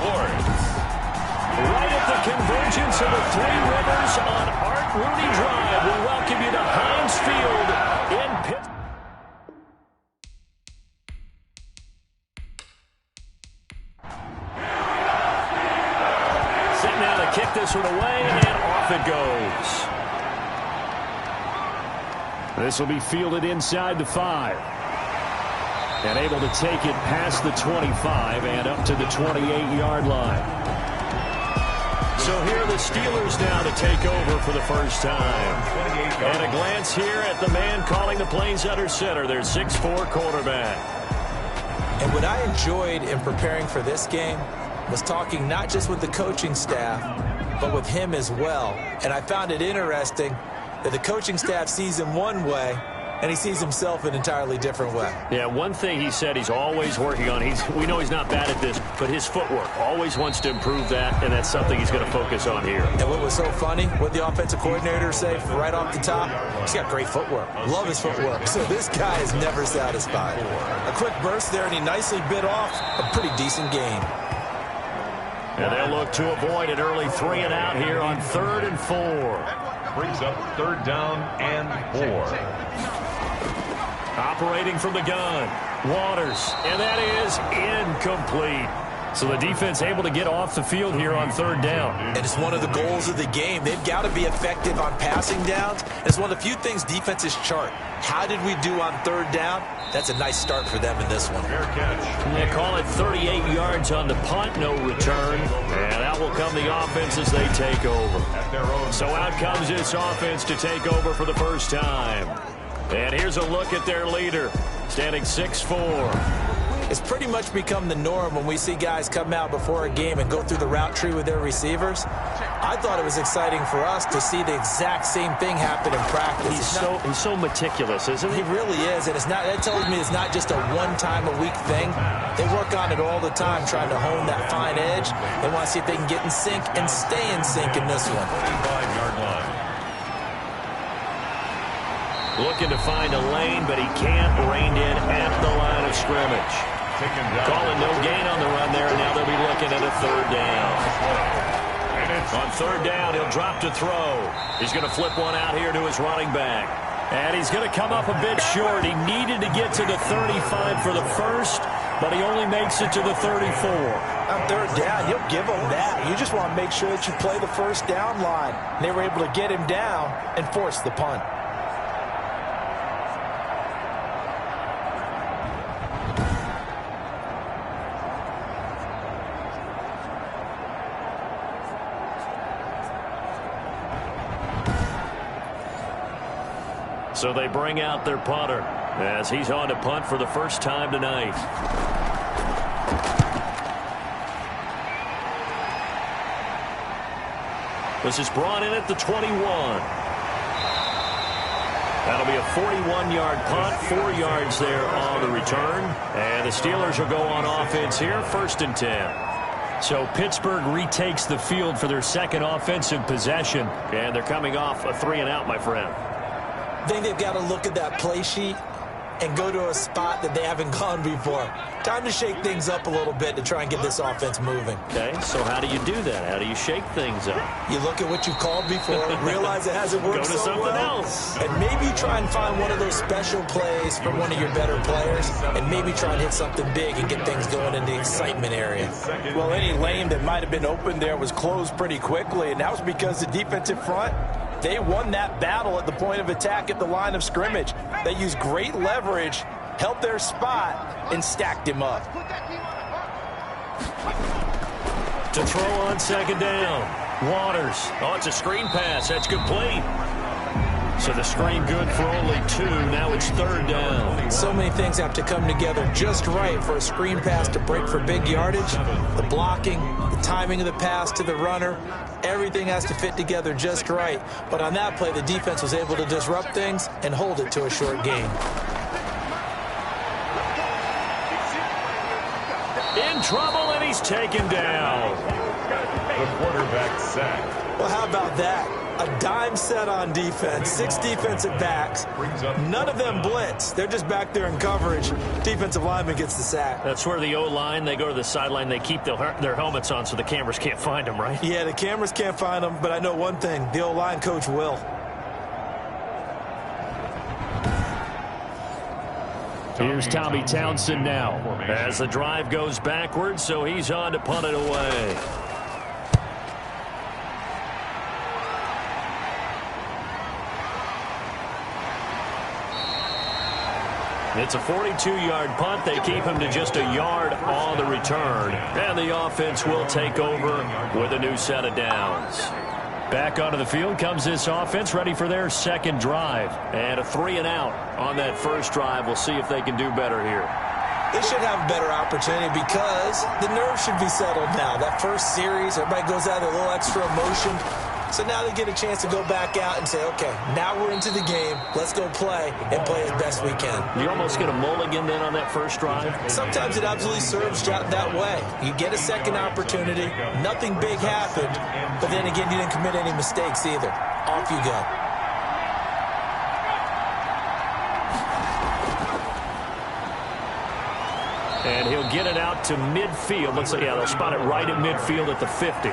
Right at the convergence of the three rivers on Art Rooney Drive, we welcome you to Heinz Field in Pittsburgh. Sitting down to kick this one away, and off it goes. This will be fielded inside the 5. And able to take it past the 25 and up to the 28-yard line. So here are the Steelers now to take over for the first time. And a glance here at the man calling the plays under center, their 6'4" quarterback. And what I enjoyed in preparing for this game was talking not just with the coaching staff, but with him as well. And I found it interesting that the coaching staff sees him one way, and he sees himself an entirely different way. Yeah, one thing he said he's always working on, we know he's not bad at this, but his footwork, always wants to improve that, and that's something he's going to focus on here. And what was so funny, what the offensive coordinator said right off the top, he's got great footwork. Love his footwork. So this guy is never satisfied. A quick burst there, and he nicely bit off a pretty decent gain. And they'll look to avoid an early 3 and out here on 3rd and 4. Brings up 3rd down and 4. Operating from the gun, Waters, and that is incomplete. So the defense able to get off the field here on 3rd down. And it's one of the goals of the game. They've got to be effective on passing downs. And it's one of the few things defenses chart. How did we do on 3rd down? That's a nice start for them in this one. Fair catch. They call it 38 yards on the punt, no return. And out will come the offense as they take over. So out comes this offense to take over for the first time. And here's a look at their leader, standing 6'4". It's pretty much become the norm when we see guys come out before a game and go through the route tree with their receivers. I thought it was exciting for us to see the exact same thing happen in practice. He's so meticulous, isn't he? He really is, and that tells me it's not just a one-time-a-week thing. They work on it all the time, trying to hone that fine edge. They want to see if they can get in sync and stay in sync in this one. 25-yard line. Looking to find a lane, but he can't. Reined in at the line of scrimmage. Calling no gain on the run there, and now they'll be looking at a 3rd down. On 3rd down, he'll drop to throw. He's going to flip one out here to his running back. And he's going to come up a bit short. He needed to get to the 35 for the first, but he only makes it to the 34. On 3rd down, you'll give him that. You just want to make sure that you play the first down line. They were able to get him down and force the punt. So they bring out their punter as he's on to punt for the first time tonight. This is brought in at the 21. That'll be a 41-yard punt, 4 yards there on the return. And the Steelers will go on offense here, 1st and 10. So Pittsburgh retakes the field for their second offensive possession. And they're coming off a 3 and out, my friend. I think they've got to look at that play sheet and go to a spot that they haven't gone before. Time to shake things up a little bit to try and get this offense moving. Okay, so how do you do that? How do you shake things up? You look at what you've called before, realize it hasn't worked Go to so something well, else. and maybe try and find one of those special plays from one of your better players, and maybe try and hit something big and get things going in the excitement area. Well, any lane that might have been open there was closed pretty quickly, and that was because the defensive front, they won that battle at the point of attack at the line of scrimmage. They used great leverage, held their spot, and stacked him up. To throw on 2nd down. Waters. Oh, it's a screen pass. That's complete. So the screen good for only 2. Now it's 3rd down. So many things have to come together just right for a screen pass to break for big yardage. The blocking, the timing of the pass to the runner, everything has to fit together just right. But on that play, the defense was able to disrupt things and hold it to a short gain. In trouble, and he's taken down. The quarterback sacked. Well, how about that? A dime set on defense, 6 defensive backs. None of them blitz. They're just back there in coverage. Defensive lineman gets the sack. That's where the O-line, they go to the sideline, they keep their helmets on so the cameras can't find them, right? Yeah, the cameras can't find them, but I know one thing. The O-line coach will. Here's Tommy Townsend now as the drive goes backwards, so he's on to punt it away. It's a 42-yard punt. They keep him to just a yard on the return. And the offense will take over with a new set of downs. Back onto the field comes this offense, ready for their second drive. And a 3-and-out on that first drive. We'll see if they can do better here. They should have a better opportunity because the nerves should be settled now. That first series, everybody goes out with a little extra emotion. So now they get a chance to go back out and say, okay, now we're into the game. Let's go play and play as best we can. You almost get a mulligan then on that first drive? Sometimes it absolutely serves that way. You get a second opportunity. Nothing big happened. But then again, you didn't commit any mistakes either. Off you go. And he'll get it out to midfield. Looks like, yeah, they'll spot it right at midfield at the 50.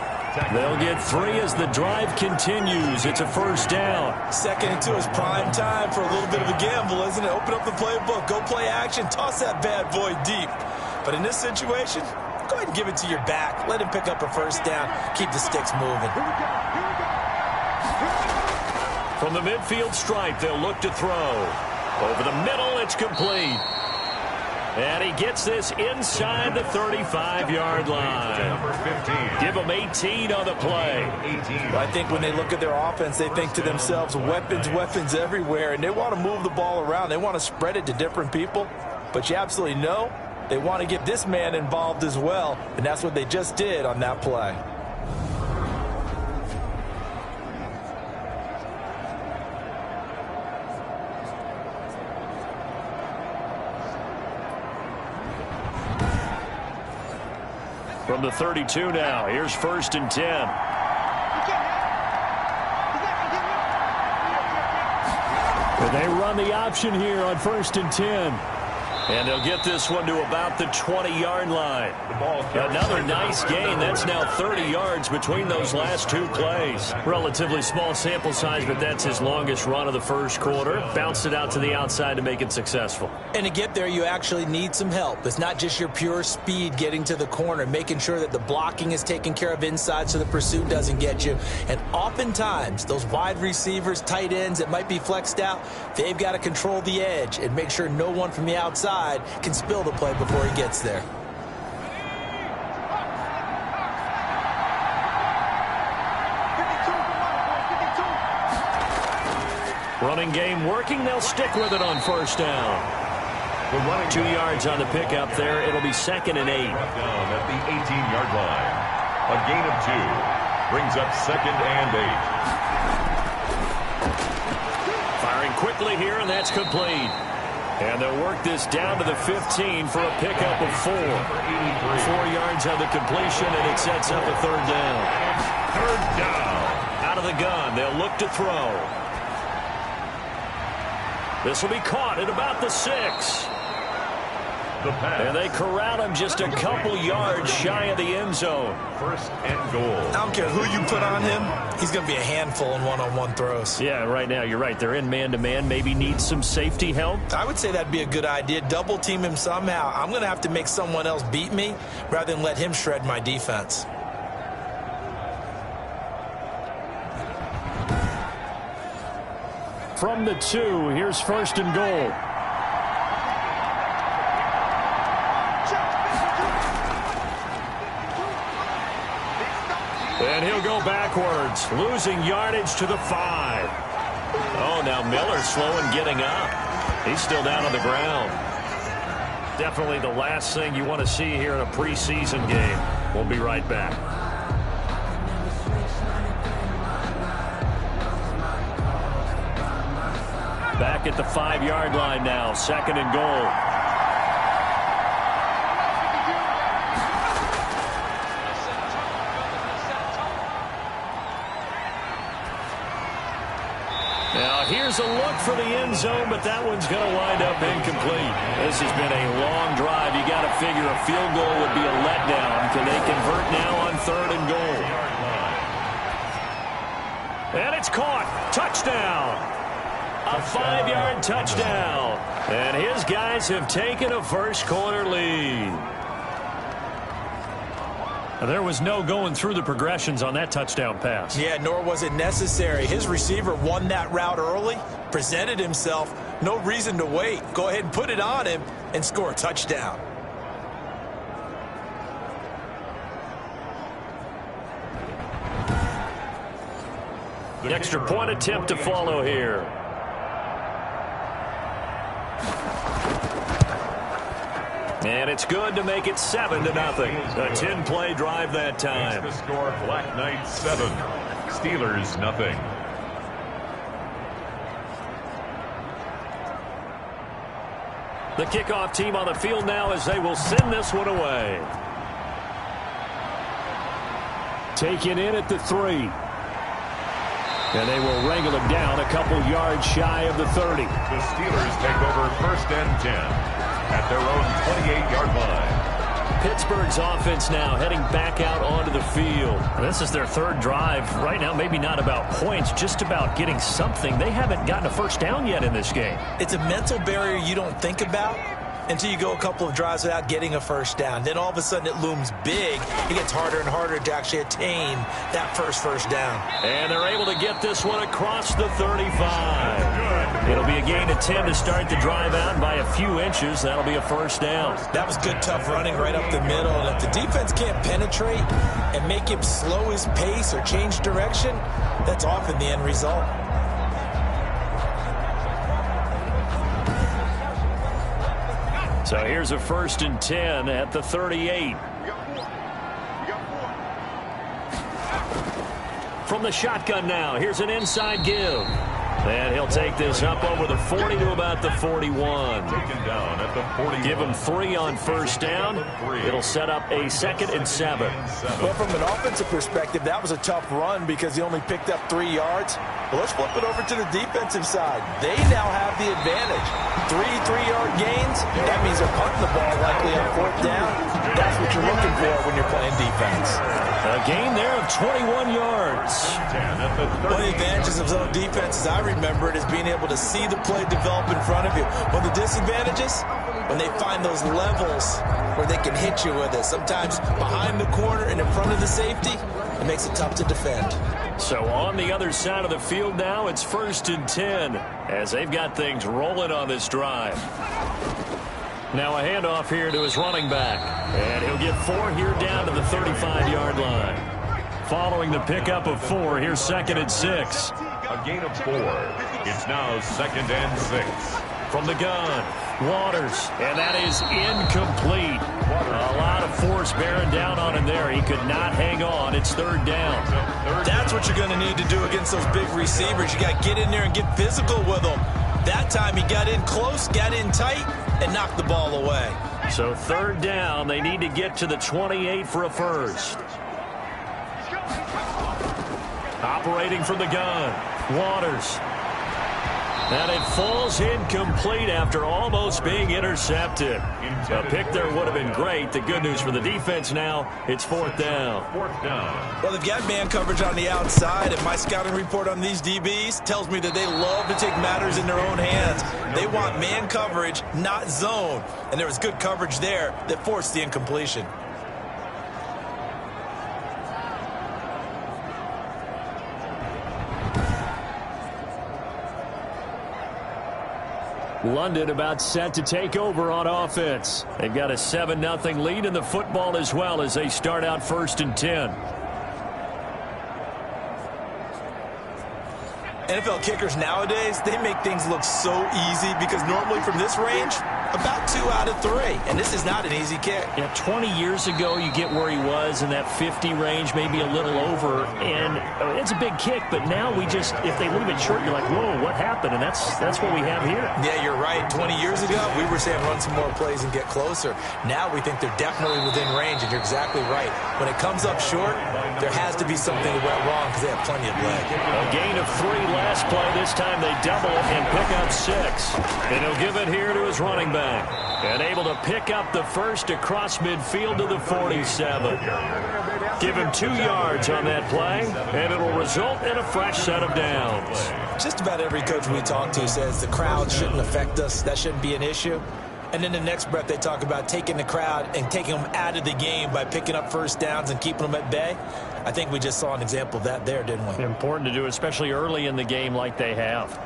They'll get 3 as the drive continues. It's a first down. Second and 2 is prime time for a little bit of a gamble, isn't it? Open up the playbook. Go play action. Toss that bad boy deep. But in this situation, go ahead and give it to your back. Let him pick up a first down. Keep the sticks moving. From the midfield stripe, they'll look to throw. Over the middle, it's complete. And he gets this inside the 35-yard line. Give him 18 on the play. I think when they look at their offense, they think to themselves, weapons, weapons everywhere, and they want to move the ball around. They want to spread it to different people. But you absolutely know they want to get this man involved as well, and that's what they just did on that play. From the 32 now, here's 1st and 10. And they run the option here on 1st and 10. And they'll get this one to about the 20-yard line. Another nice gain. That's now 30 yards between those last 2 plays. Relatively small sample size, but that's his longest run of the first quarter. Bounced it out to the outside to make it successful. And to get there, you actually need some help. It's not just your pure speed getting to the corner, making sure that the blocking is taken care of inside so the pursuit doesn't get you. And oftentimes, those wide receivers, tight ends that might be flexed out, they've got to control the edge and make sure no one from the outside can spill the play before he gets there. Running game working. They'll stick with it on 1st down. 2 yards on the pickup there. It'll be 2nd and 8. Down at the 18-yard line. A gain of 2 brings up 2nd and 8. Firing quickly here, and that's complete. And they'll work this down to the 15 for a pickup of 4. 4 yards on the completion, and it sets up a 3rd down. 3rd down. Out of the gun, they'll look to throw. This will be caught at about the 6. And they corral him just a couple yards shy of the end zone. 1st and goal. I don't care who you put on him, he's going to be a handful in one-on-one throws. Yeah, right now, you're right. They're in man-to-man. Maybe need some safety help. I would say that'd be a good idea. Double team him somehow. I'm going to have to make someone else beat me rather than let him shred my defense. From the 2, here's 1st and goal. And he'll go backwards, losing yardage to the 5. Oh, now Miller slow in getting up. He's still down on the ground. Definitely the last thing you want to see here in a preseason game. We'll be right back. Back at the 5-yard line now, 2nd and goal. Here's a look for the end zone, but that one's going to wind up incomplete. This has been a long drive. You got to figure a field goal would be a letdown. Can they convert now on 3rd and goal? And it's caught. Touchdown. A 5-yard touchdown. And his guys have taken a first-quarter lead. There was no going through the progressions on that touchdown pass. Yeah, nor was it necessary. His receiver won that route early, presented himself. No reason to wait. Go ahead and put it on him and score a touchdown. The extra point attempt to follow here. And it's good to make it 7-0. A 10-play drive that time. The score, Black Knights 7, Steelers nothing. The kickoff team on the field now as they will send this one away. Taken in at the 3. And they will wrangle him down a couple yards shy of the 30. The Steelers take over 1st and 10. At their own 28-yard line. Pittsburgh's offense now heading back out onto the field. This is their 3rd drive. Right now, maybe not about points, just about getting something. They haven't gotten a first down yet in this game. It's a mental barrier you don't think about until you go a couple of drives without getting a first down. Then all of a sudden it looms big. It gets harder and harder to actually attain that first down. And they're able to get this one across the 35. It'll be a gain of 10 to start the drive out by a few inches. That'll be a first down. That was good, tough running right up the middle. And if the defense can't penetrate and make him slow his pace or change direction, that's often the end result. So here's a 1st and 10 at the 38. From the shotgun now, here's an inside give. And he'll take this up over the 40 to about the 41. Taken down at the 41. Give him 3 on first down. It'll set up a 2nd and 7. Well, from an offensive perspective, that was a tough run because he only picked up 3 yards. Well, let's flip it over to the defensive side. They now have the advantage. 3 3-yard gains. That means they're punting the ball likely on 4th down. That's what you're looking for when you're playing defense. A gain there of 21 yards. One of the advantages of zone defense, as I remember it, is being able to see the play develop in front of you. One of the disadvantages, when they find those levels where they can hit you with it. Sometimes behind the corner and in front of the safety, it makes it tough to defend. So on the other side of the field now, it's 1st and 10 as they've got things rolling on this drive. Now a handoff here to his running back. And he'll get 4 here down to the 35-yard line. Following the pickup of 4, here's 2nd and 6. A gain of 4. It's now 2nd and 6. From the gun, Waters. And that is incomplete. A lot of force bearing down on him there. He could not hang on. It's 3rd down. That's what you're going to need to do against those big receivers. You got to get in there and get physical with them. That time he got in close, got in tight, and knocked the ball away. So 3rd down, they need to get to the 28 for a first. Operating from the gun, Waters. And it falls incomplete after almost being intercepted. A pick there would have been great. The good news for the defense now, it's 4th down. 4th down. Well, they've got man coverage on the outside, and my scouting report on these DBs tells me that they love to take matters in their own hands. They want man coverage, not zone. And there was good coverage there that forced the incompletion. London about set to take over on offense. They've got a 7-0 lead in the football as well as they start out 1st and 10. NFL kickers nowadays, they make things look so easy because normally from this range, About 2 out of 3, and this is not an easy kick. Yeah, 20 years ago, you get where he was in that 50 range, maybe a little over, and it's a big kick, but now we just, if they leave it short, you're like, whoa, what happened? And that's what we have here. Yeah, you're right. 20 years ago, we were saying run some more plays and get closer. Now we think they're definitely within range, and you're exactly right. When it comes up short, there has to be something that went wrong because they have plenty of leg. A gain of 3 last play. This time they double and pick up 6. And he'll give it here to his running back. And able to pick up the first across midfield to the 47. Give him 2 yards on that play, and it'll result in a fresh set of downs. Just about every coach we talk to says the crowd shouldn't affect us. That shouldn't be an issue. And in the next breath, they talk about taking the crowd and taking them out of the game by picking up first downs and keeping them at bay. I think we just saw an example of that there, didn't we? Important to do, especially early in the game like they have.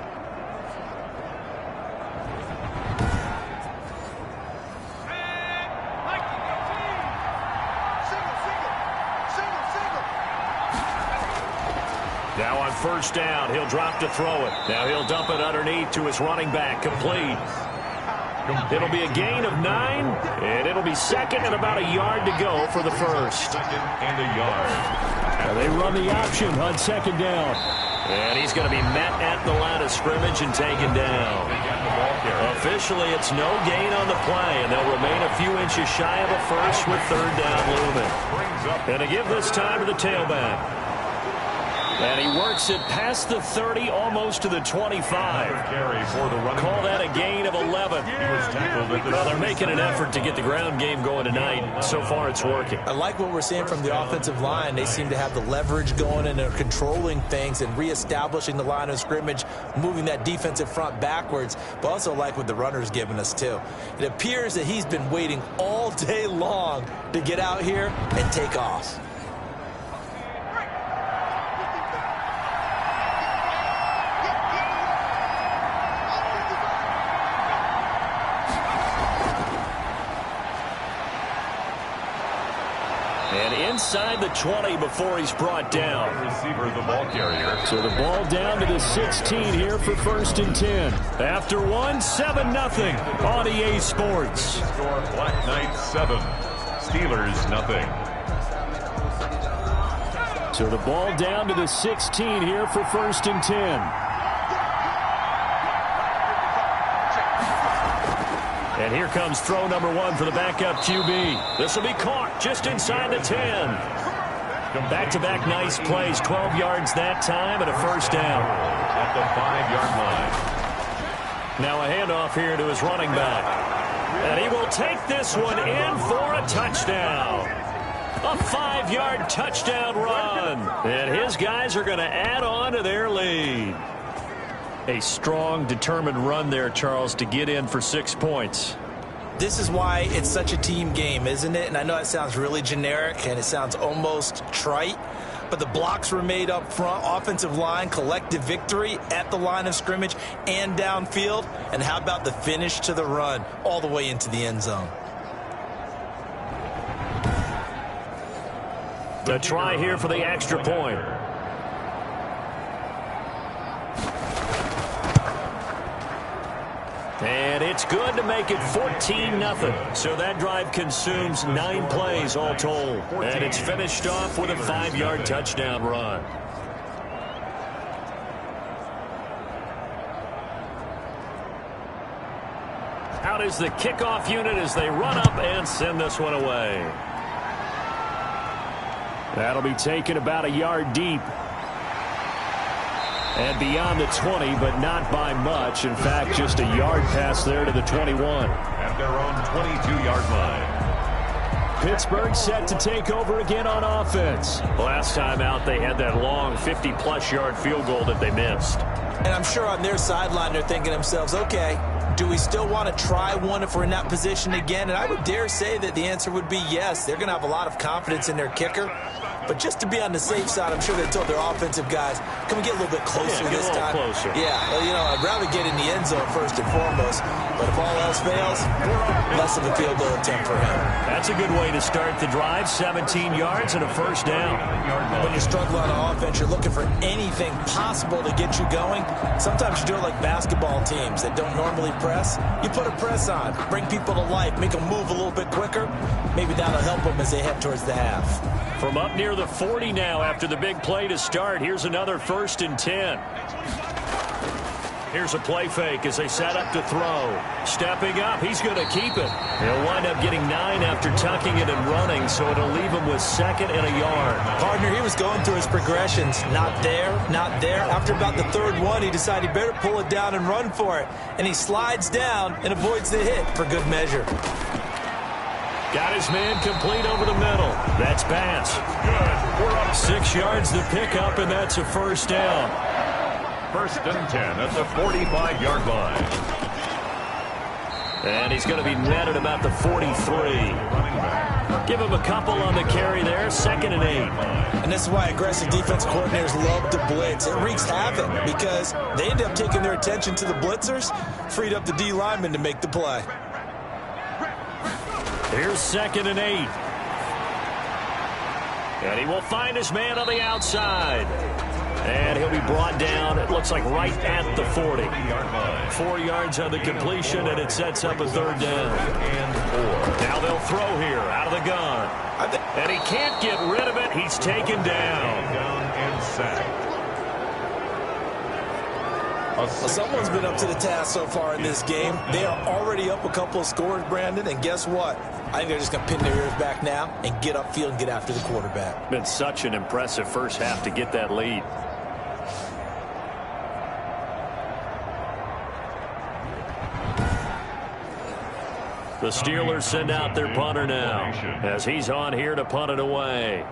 Now on first down, he'll drop to throw it. Now he'll dump it underneath to his running back, complete. It'll be a gain of 9, and it'll be second and about a yard to go for the first. Second and a yard. Now they run the option on second down. And he's going to be met at the line of scrimmage and taken down. Officially, it's no gain on the play, and they'll remain a few inches shy of a first with third down looming. And to give this time to the tailback. And he works it past the 30, almost to the 25. Call that a gain of 11. Well, they're making an effort to get the ground game going tonight. So far, it's working. I like what we're seeing from the offensive line. They seem to have the leverage going, and they're controlling things and reestablishing the line of scrimmage, moving that defensive front backwards, but also like what the runner's giving us, too. It appears that he's been waiting all day long to get out here and take off. Inside the 20 before he's brought down. Receiver, the ball carrier. So the ball down to the 16 here for first and 10. After 1, 7-0 on EA Sports. Score Black Knight 7. Steelers nothing. So the ball down to the 16 here for first and 10. And here comes throw number 1 for the backup QB. This will be caught just inside the 10. Back-to-back nice plays, 12 yards that time and a first down. At the 5-yard line. Now a handoff here to his running back. And he will take this one in for a touchdown. A 5-yard touchdown run. And his guys are going to add on to their lead. A strong, determined run there, Charles, to get in for 6 points. This is why it's such a team game, isn't it? And I know it sounds really generic and it sounds almost trite, but the blocks were made up front, offensive line, collective victory at the line of scrimmage and downfield. And how about the finish to the run all the way into the end zone? A try here for the extra point. And it's good to make it 14-0. So that drive consumes 9 plays all told. And it's finished off with a 5-yard touchdown run. Out is the kickoff unit as they run up and send this one away. That'll be taken about a yard deep. And beyond the 20, but not by much. In fact, just a yard pass there to the 21. At their own 22-yard line. Pittsburgh set to take over again on offense. Last time out, they had that long 50-plus yard field goal that they missed. And I'm sure on their sideline, they're thinking to themselves, okay, do we still want to try one if we're in that position again? And I would dare say that the answer would be yes. They're going to have a lot of confidence in their kicker. But just to be on the safe side, I'm sure they told their offensive guys, can we get a little bit closer this time? Closer. Yeah, well, you know, I'd rather get in the end zone first and foremost. But if all else fails, less of a field goal attempt for him. That's a good way to start the drive. 17 yards and a first down. When you struggle on offense, you're looking for anything possible to get you going. Sometimes you do it like basketball teams that don't normally press? You put a press on, bring people to life, make them move a little bit quicker. Maybe that'll help them as they head towards the half. From up near the 40 now after the big play to start, here's another 1st and 10. Here's a play fake as they set up to throw. Stepping up, he's going to keep it. He'll wind up getting 9 after tucking it and running, so it'll leave him with 2nd and a yard. Partner, he was going through his progressions. Not there, not there. After about the 3rd one, he decided he better pull it down and run for it. And he slides down and avoids the hit for good measure. Got his man complete over the middle. That's pass. Good. We're up 6 yards to pick up, and that's a 1st down. 1st and 10 at the 45-yard line. And he's going to be met at about the 43. Give him a couple on the carry there. 2nd and 8. And this is why aggressive defense coordinators love to blitz. It wreaks havoc because they end up taking their attention to the blitzers, freed up the D lineman to make the play. Here's 2nd and 8. And he will find his man on the outside. And he'll be brought down, it looks like right at the 40. 4 yards on the completion, and it sets up a 3rd down. Now they'll throw here out of the gun. And he can't get rid of it. He's taken down. And sacked. Well, someone's been up to the task so far in this game. They are already up a couple of scores, Brandon, and guess what? I think they're just going to pin their ears back now and get upfield and get after the quarterback. Been such an impressive first half to get that lead. The Steelers send out their punter now as he's on here to punt it away.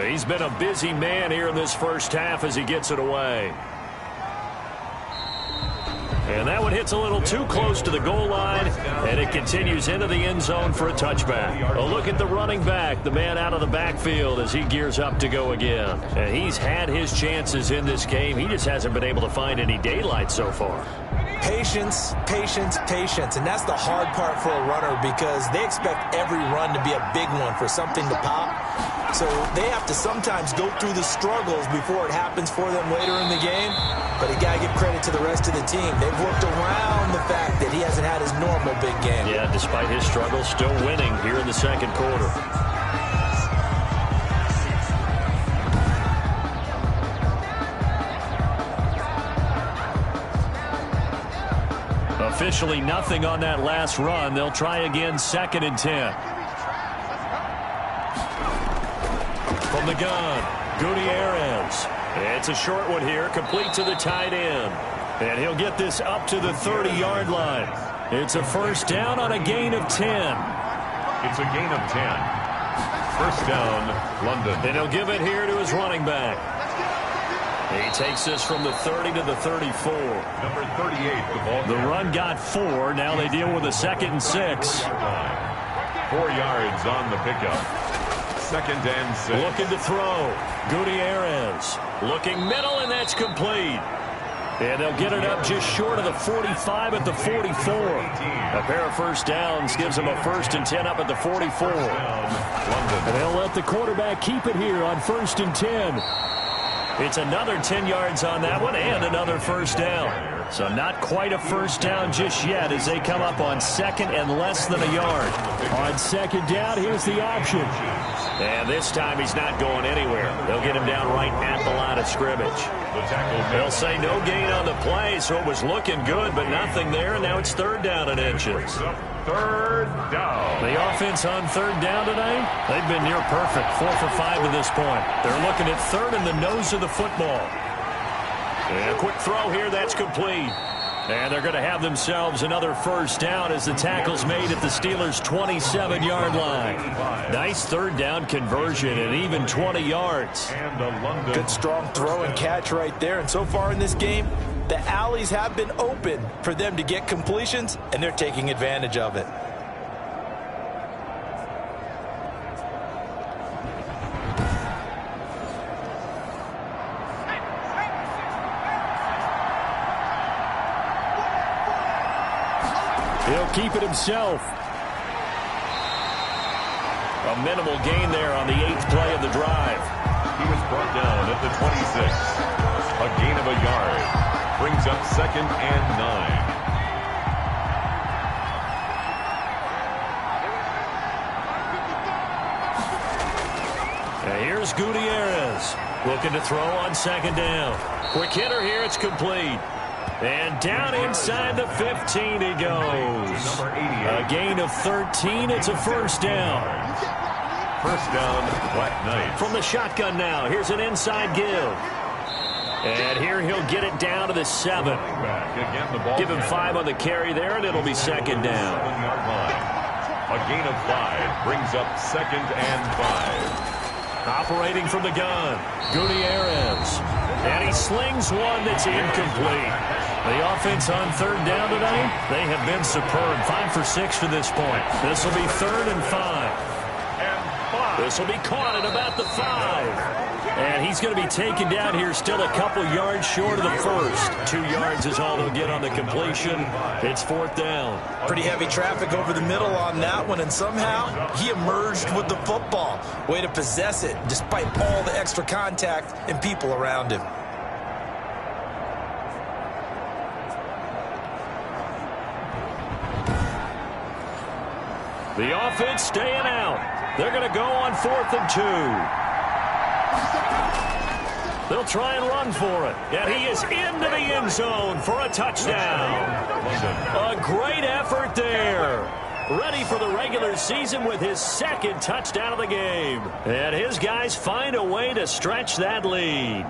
He's been a busy man here in this first half as he gets it away. And that one hits a little too close to the goal line, and it continues into the end zone for a touchback. A look at the running back, the man out of the backfield as he gears up to go again. And he's had his chances in this game. He just hasn't been able to find any daylight so far. Patience, patience, patience. And that's the hard part for a runner because they expect every run to be a big one for something to pop. So they have to sometimes go through the struggles before it happens for them later in the game. But you got to give credit to the rest of the team. They've worked around the fact that he hasn't had his normal big game. Yeah, despite his struggles, still winning here in the 2nd quarter. Officially nothing on that last run. They'll try again, 2nd and 10. From the gun, Gutierrez. It's a short one here, complete to the tight end. And he'll get this up to the 30-yard line. It's a 1st down on a gain of 10. It's a gain of 10. 1st down, London. And he'll give it here to his running back. He takes this from the 30 to the 34. Number 38, the ball. The run got 4. Now they deal with a 2nd and 6. 4 yards on the pickup. 2nd and 6. Looking to throw. Gutierrez. Looking middle, and that's complete. And they'll get it up just short of the 45 at the 44. A pair of 1st downs gives them a 1st and 10 up at the 44. And they'll let the quarterback keep it here on 1st and 10. It's another 10 yards on that one and another 1st down. So not quite a 1st down just yet as they come up on 2nd and less than a yard. On 2nd down, here's the option. And this time he's not going anywhere. They'll get him down right at the line of scrimmage. They'll say no gain on the play, so it was looking good, but nothing there. And now it's 3rd down and inches. 3rd down. The offense on 3rd down today, they've been near perfect, 4 for 5 to this point. They're looking at 3rd in the nose of the football. And a quick throw here, that's complete. And they're going to have themselves another 1st down as the tackle's made at the Steelers' 27-yard line. Nice 3rd down conversion and even 20 yards. Good strong throw and catch right there. And so far in this game, the alleys have been open for them to get completions, and they're taking advantage of it. He'll keep it himself. A minimal gain there on the 8th play of the drive. He was brought down at the 26. A gain of a yard. Brings up 2nd and 9. Here's Gutierrez looking to throw on 2nd down. Quick hitter here. It's complete. And down inside the 15 he goes. A gain of 13. It's a 1st down. 1st down, Black Knight. From the shotgun now. Here's an inside give. And here he'll get it down to the 7. Give him 5 on the carry there, and it'll be 2nd down. A gain of 5 brings up 2nd and 5. Operating from the gun, Gutierrez. And he slings one that's incomplete. The offense on 3rd down today, they have been superb. 5 for 6 to this point. This will be 3rd and 5. This will be caught at about the 5. And he's going to be taken down here still a couple yards short of the 1st. 2 yards is all they'll get on the completion. It's 4th down. Pretty heavy traffic over the middle on that one, and somehow he emerged with the football. Way to possess it, despite all the extra contact and people around him. The offense staying out. They're going to go on 4th and 2. They'll try and run for it. And he is into the end zone for a touchdown. A great effort there. Ready for the regular season with his 2nd touchdown of the game. And his guys find a way to stretch that lead.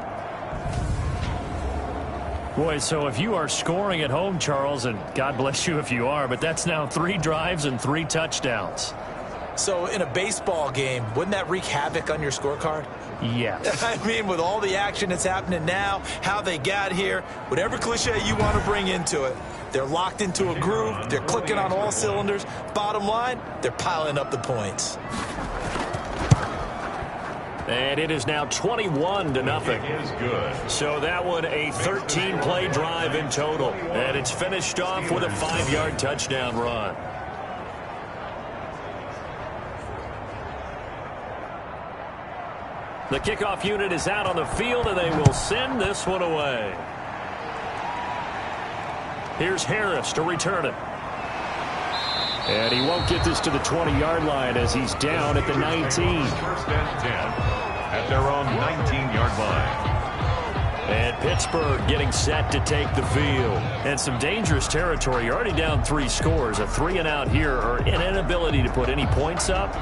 Boy, so if you are scoring at home, Charles, and God bless you if you are, but that's now 3 drives and 3 touchdowns. So in a baseball game, wouldn't that wreak havoc on your scorecard? Yes. I mean, with all the action that's happening now, how they got here, whatever cliche you want to bring into it, they're locked into a groove, they're clicking on all cylinders. Bottom line, they're piling up the points. And it is now 21-0. Is good. So that one a 13-play drive in total. And it's finished off with a 5-yard touchdown run. The kickoff unit is out on the field, and they will send this one away. Here's Harris to return it. And he won't get this to the 20-yard line as he's down at the 19. 1st and 10 at their own 19-yard line. And Pittsburgh getting set to take the field. And some dangerous territory. You're already down 3 scores. A 3-and-out here, or an inability to put any points up.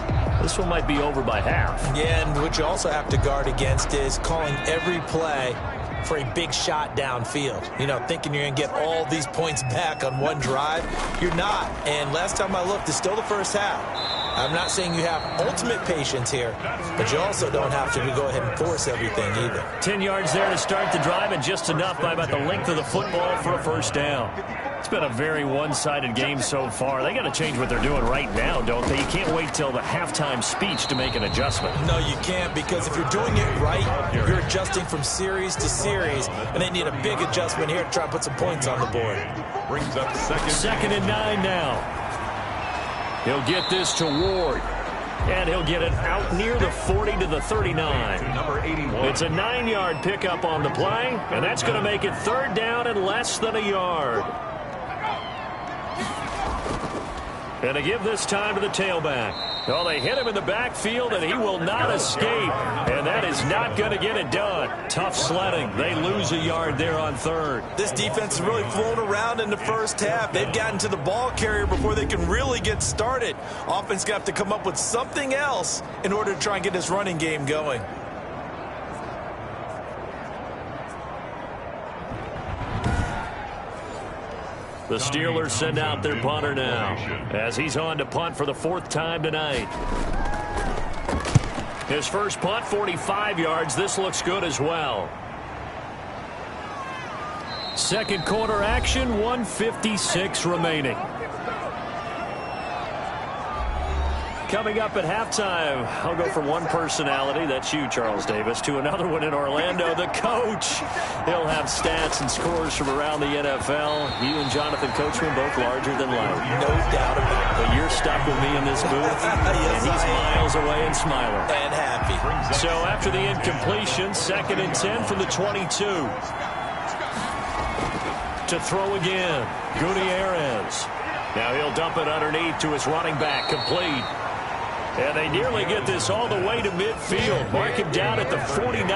This one might be over by half. Yeah, and what you also have to guard against is calling every play for a big shot downfield. You know, thinking you're going to get all these points back on one drive. You're not. And last time I looked, it's still the first half. I'm not saying you have ultimate patience here, but you also don't have to go ahead and force everything either. 10 yards there to start the drive, and just enough by about the length of the football for a 1st down. It's been a very one-sided game so far. They got to change what they're doing right now, don't they? You can't wait till the halftime speech to make an adjustment. No, you can't, because if you're doing it right, you're adjusting from series to series, and they need a big adjustment here to try and put some points on the board. Brings up 2nd and 9 now. He'll get this to Ward. And he'll get it out near the 40 to the 39. Number 81. It's a 9-yard pickup on the play, and that's going to make it 3rd down and less than a yard. And to give this time to the tailback. Well, they hit him in the backfield, and he will not escape. And that is not going to get it done. Tough sledding. They lose a yard there on 3rd. This defense has really flown around in the first half. They've gotten to the ball carrier before they can really get started. Offense got to come up with something else in order to try and get this running game going. The Steelers send out their punter now as he's on to punt for the 4th time tonight. His first punt, 45 yards. This looks good as well. Second quarter action, 1:56 remaining. Coming up at halftime, I'll go from one personality, that's you, Charles Davis, to another one in Orlando, the coach. He'll have stats and scores from around the NFL. You and Jonathan Coachman, both larger than life. No doubt about it. But you're stuck with me in this booth, Yes, and he's miles away and smiling. And happy. So after the incompletion, 2nd and 10 from the 22. to throw again. Gutierrez. Now he'll dump it underneath to his running back, complete. And they nearly get this all the way to midfield. Mark him down at the 49.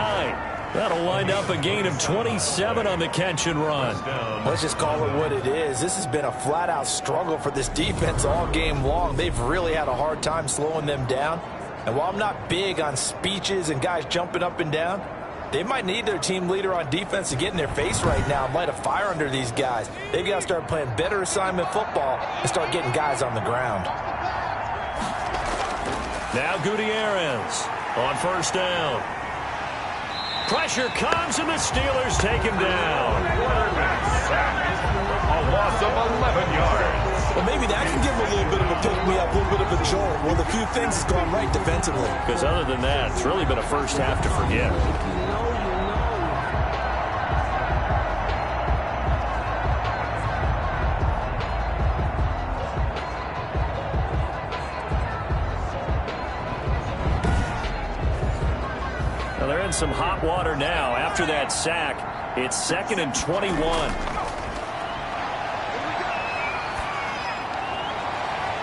That'll wind up a gain of 27 on the catch and run. Let's just call it what it is. This has been a flat-out struggle for this defense all game long. They've really had a hard time slowing them down. And while I'm not big on speeches and guys jumping up and down, they might need their team leader on defense to get in their face right now and light a fire under these guys. They've got to start playing better assignment football and start getting guys on the ground. Now Gutierrez on first down. Pressure comes, and the Steelers take him down. A loss of 11 yards. Well, maybe that can give them a little bit of a pick-me-up, a little bit of a jolt. Well, a few things has gone right defensively. Because other than that, it's really been a first half to forget. They're in some hot water now. After that sack, it's 2nd and 21.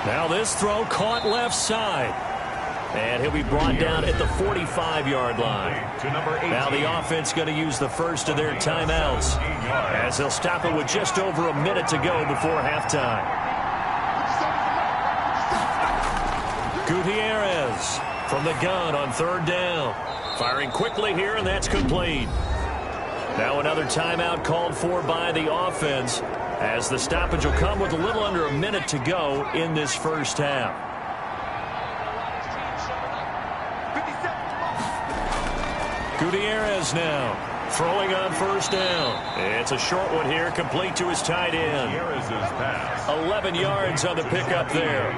Now this throw caught left side. And he'll be brought down at the 45-yard line. Now the offense going to use the first of their timeouts, as they'll stop it with just over a minute to go before halftime. Gutierrez from the gun on third down. Firing quickly here, and that's complete. Now another timeout called for by the offense, as the stoppage will come with a little under a minute to go in this first half. Gutierrez now throwing on first down. It's a short one here, complete to his tight end. 11 yards on the pickup there.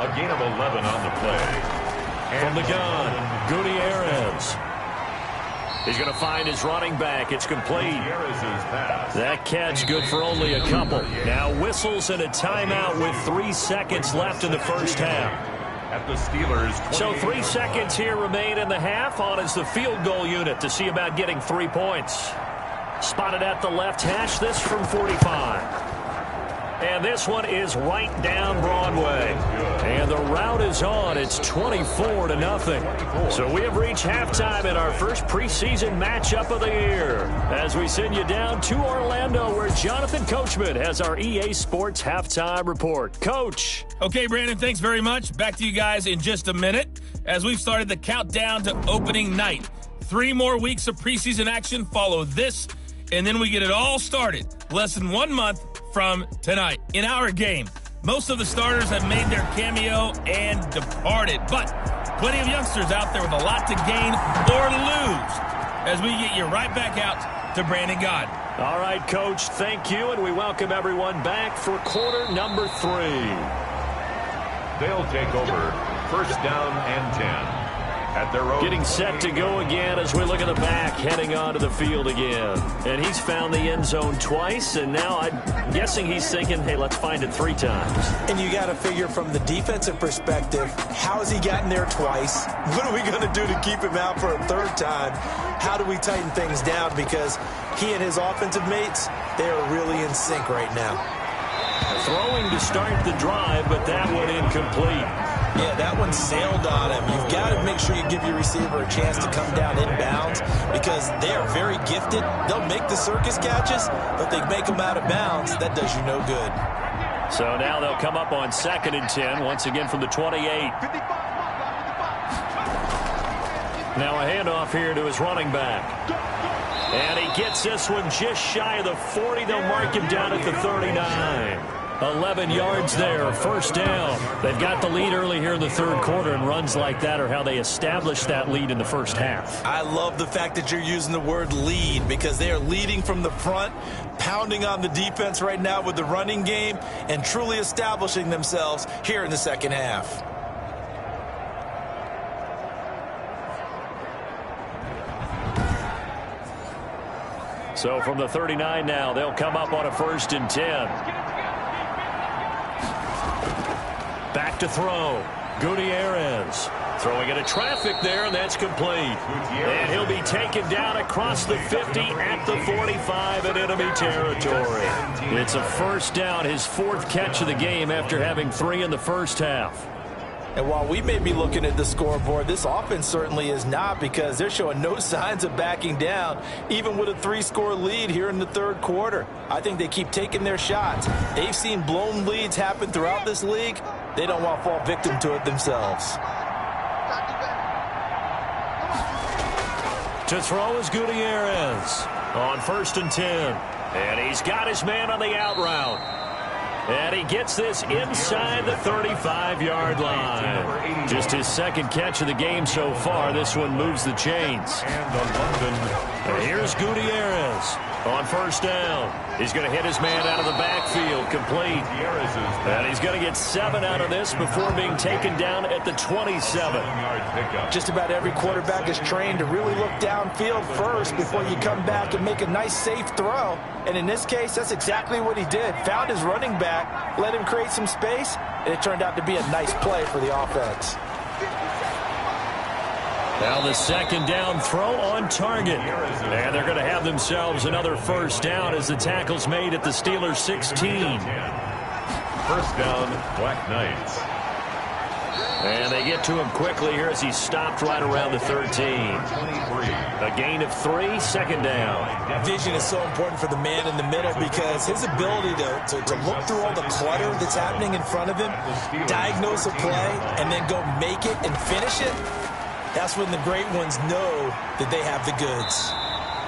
A gain of 11 on the play. From the gun, Gutierrez. He's going to find his running back. It's complete. That catch good for only a couple. Now whistles and a timeout with 3 seconds left in the first half. At the Steelers. So 3 seconds here remain in the half. On is the field goal unit to see about getting 3 points. Spotted at the left hash, this from 45. And this one is right down Broadway. And the route is on. It's 24-0. So we have reached halftime in our first preseason matchup of the year, as we send you down to Orlando, where Jonathan Coachman has our EA Sports halftime report. Coach. Okay, Brandon, thanks very much. Back to you guys in just a minute, as we've started the countdown to opening night. 3 more weeks of preseason action follow this, and then we get it all started less than 1 month from tonight. In our game, most of the starters have made their cameo and departed, but plenty of youngsters out there with a lot to gain or lose, as we get you right back out to Brandon God. All right, Coach, thank you, and we welcome everyone back for quarter number 3. They'll take over first down and 10. At their own. Getting set to go again as we look at the back, heading onto the field again. And he's found the end zone twice, and now I'm guessing he's thinking, hey, let's find it 3 times. And you got to figure from the defensive perspective, how has he gotten there twice? What are we going to do to keep him out for a 3rd time? How do we tighten things down? Because he and his offensive mates, they are really in sync right now. Throwing to start the drive, but that one incomplete. Yeah, that one sailed on him. You've got to make sure you give your receiver a chance to come down inbounds, because they are very gifted. They'll make the circus catches, but they make them out of bounds. That does you no good. So now they'll come up on 2nd and 10, once again from the 28. Now a handoff here to his running back. And he gets this one just shy of the 40. They'll mark him down at the 39. 11 yards there, first down. They've got the lead early here in the 3rd quarter, and runs like that are how they establish that lead in the first half. I love the fact that you're using the word lead, because they are leading from the front, pounding on the defense right now with the running game, and truly establishing themselves here in the 2nd half. So from the 39 now, they'll come up on a 1st and 10. Back to throw. Gutierrez throwing into traffic there, and that's complete. And he'll be taken down across the 50 at the 45 in enemy territory. It's a first down, his fourth catch of the game after having 3 in the first half. And while we may be looking at the scoreboard, this offense certainly is not, because they're showing no signs of backing down, even with a 3-score lead here in the third quarter. I think they keep taking their shots. They've seen blown leads happen throughout this league. They don't want to fall victim to it themselves. To throw is Gutierrez on 1st and 10. And he's got his man on the out route. And he gets this inside the 35-yard line. Just his second catch of the game so far. This one moves the chains. And here's Gutierrez on 1st down. He's going to hit his man out of the backfield, complete. And he's going to get 7 out of this before being taken down at the 27. Just about every quarterback is trained to really look downfield first before you come back and make a nice, safe throw. And in this case, that's exactly what he did. Found his running back, let him create some space, and it turned out to be a nice play for the offense. Now the second down throw on target. And they're going to have themselves another first down as the tackle's made at the Steelers' 16. First down, Black Knights. And they get to him quickly here as he's stopped right around the 13. A gain of 3, second down. Vision is so important for the man in the middle, because his ability to look through all the clutter that's happening in front of him, diagnose a play, and then go make it and finish it. That's when the great ones know that they have the goods.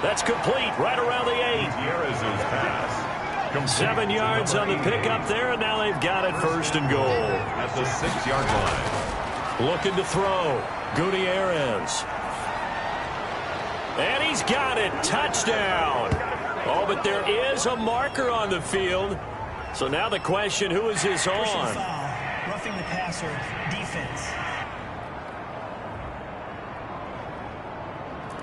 That's complete right around the 8. 7 yards on the pickup there, and now they've got it 1st and goal. At the 6-yard line. Looking to throw. Gutierrez. And he's got it. Touchdown. Oh, but there is a marker on the field. So now the question, who is this on? Roughing the passer, defense.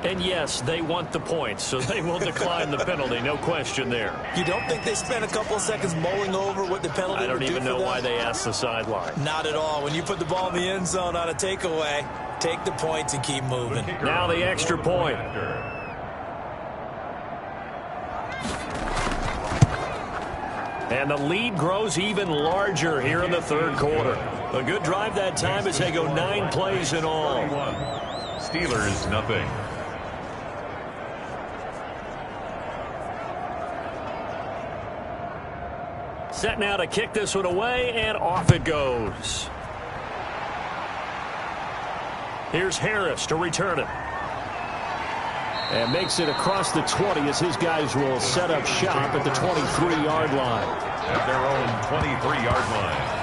And yes, they want the points, so they will decline the penalty. No question there. You don't think they spent a couple of seconds mulling over what the penalty would do for them? I don't even know why they asked the sideline. Not at all. When you put the ball in the end zone on a takeaway, take the points and keep moving. Now the extra point. And the lead grows even larger here in the third quarter. A good drive that time as they go 9 plays in all. Steelers, nothing. Set now to kick this one away, and off it goes. Here's Harris to return it. And makes it across the 20 as his guys will set up shop at the 23-yard line. At their own 23-yard line.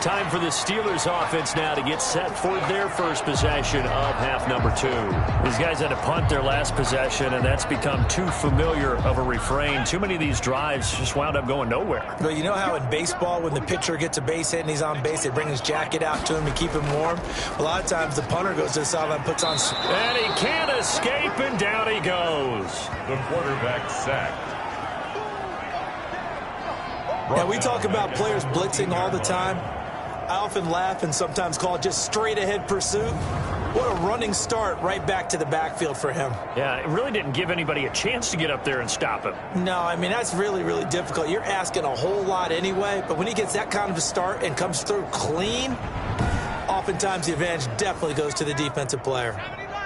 Time for the Steelers offense now to get set for their first possession of half number 2. These guys had to punt their last possession, and that's become too familiar of a refrain. Too many of these drives just wound up going nowhere. But you know how in baseball, when the pitcher gets a base hit and he's on base, they bring his jacket out to him to keep him warm? A lot of times the punter goes to the sideline and puts on... And he can't escape, and down he goes. The quarterback sacked. Now, we talk about players blitzing all the time. I often laugh and sometimes call it just straight-ahead pursuit. What a running start right back to the backfield for him. Yeah, it really didn't give anybody a chance to get up there and stop him. No, I mean, that's really, really difficult. You're asking a whole lot anyway, but when he gets that kind of a start and comes through clean, oftentimes the advantage definitely goes to the defensive player.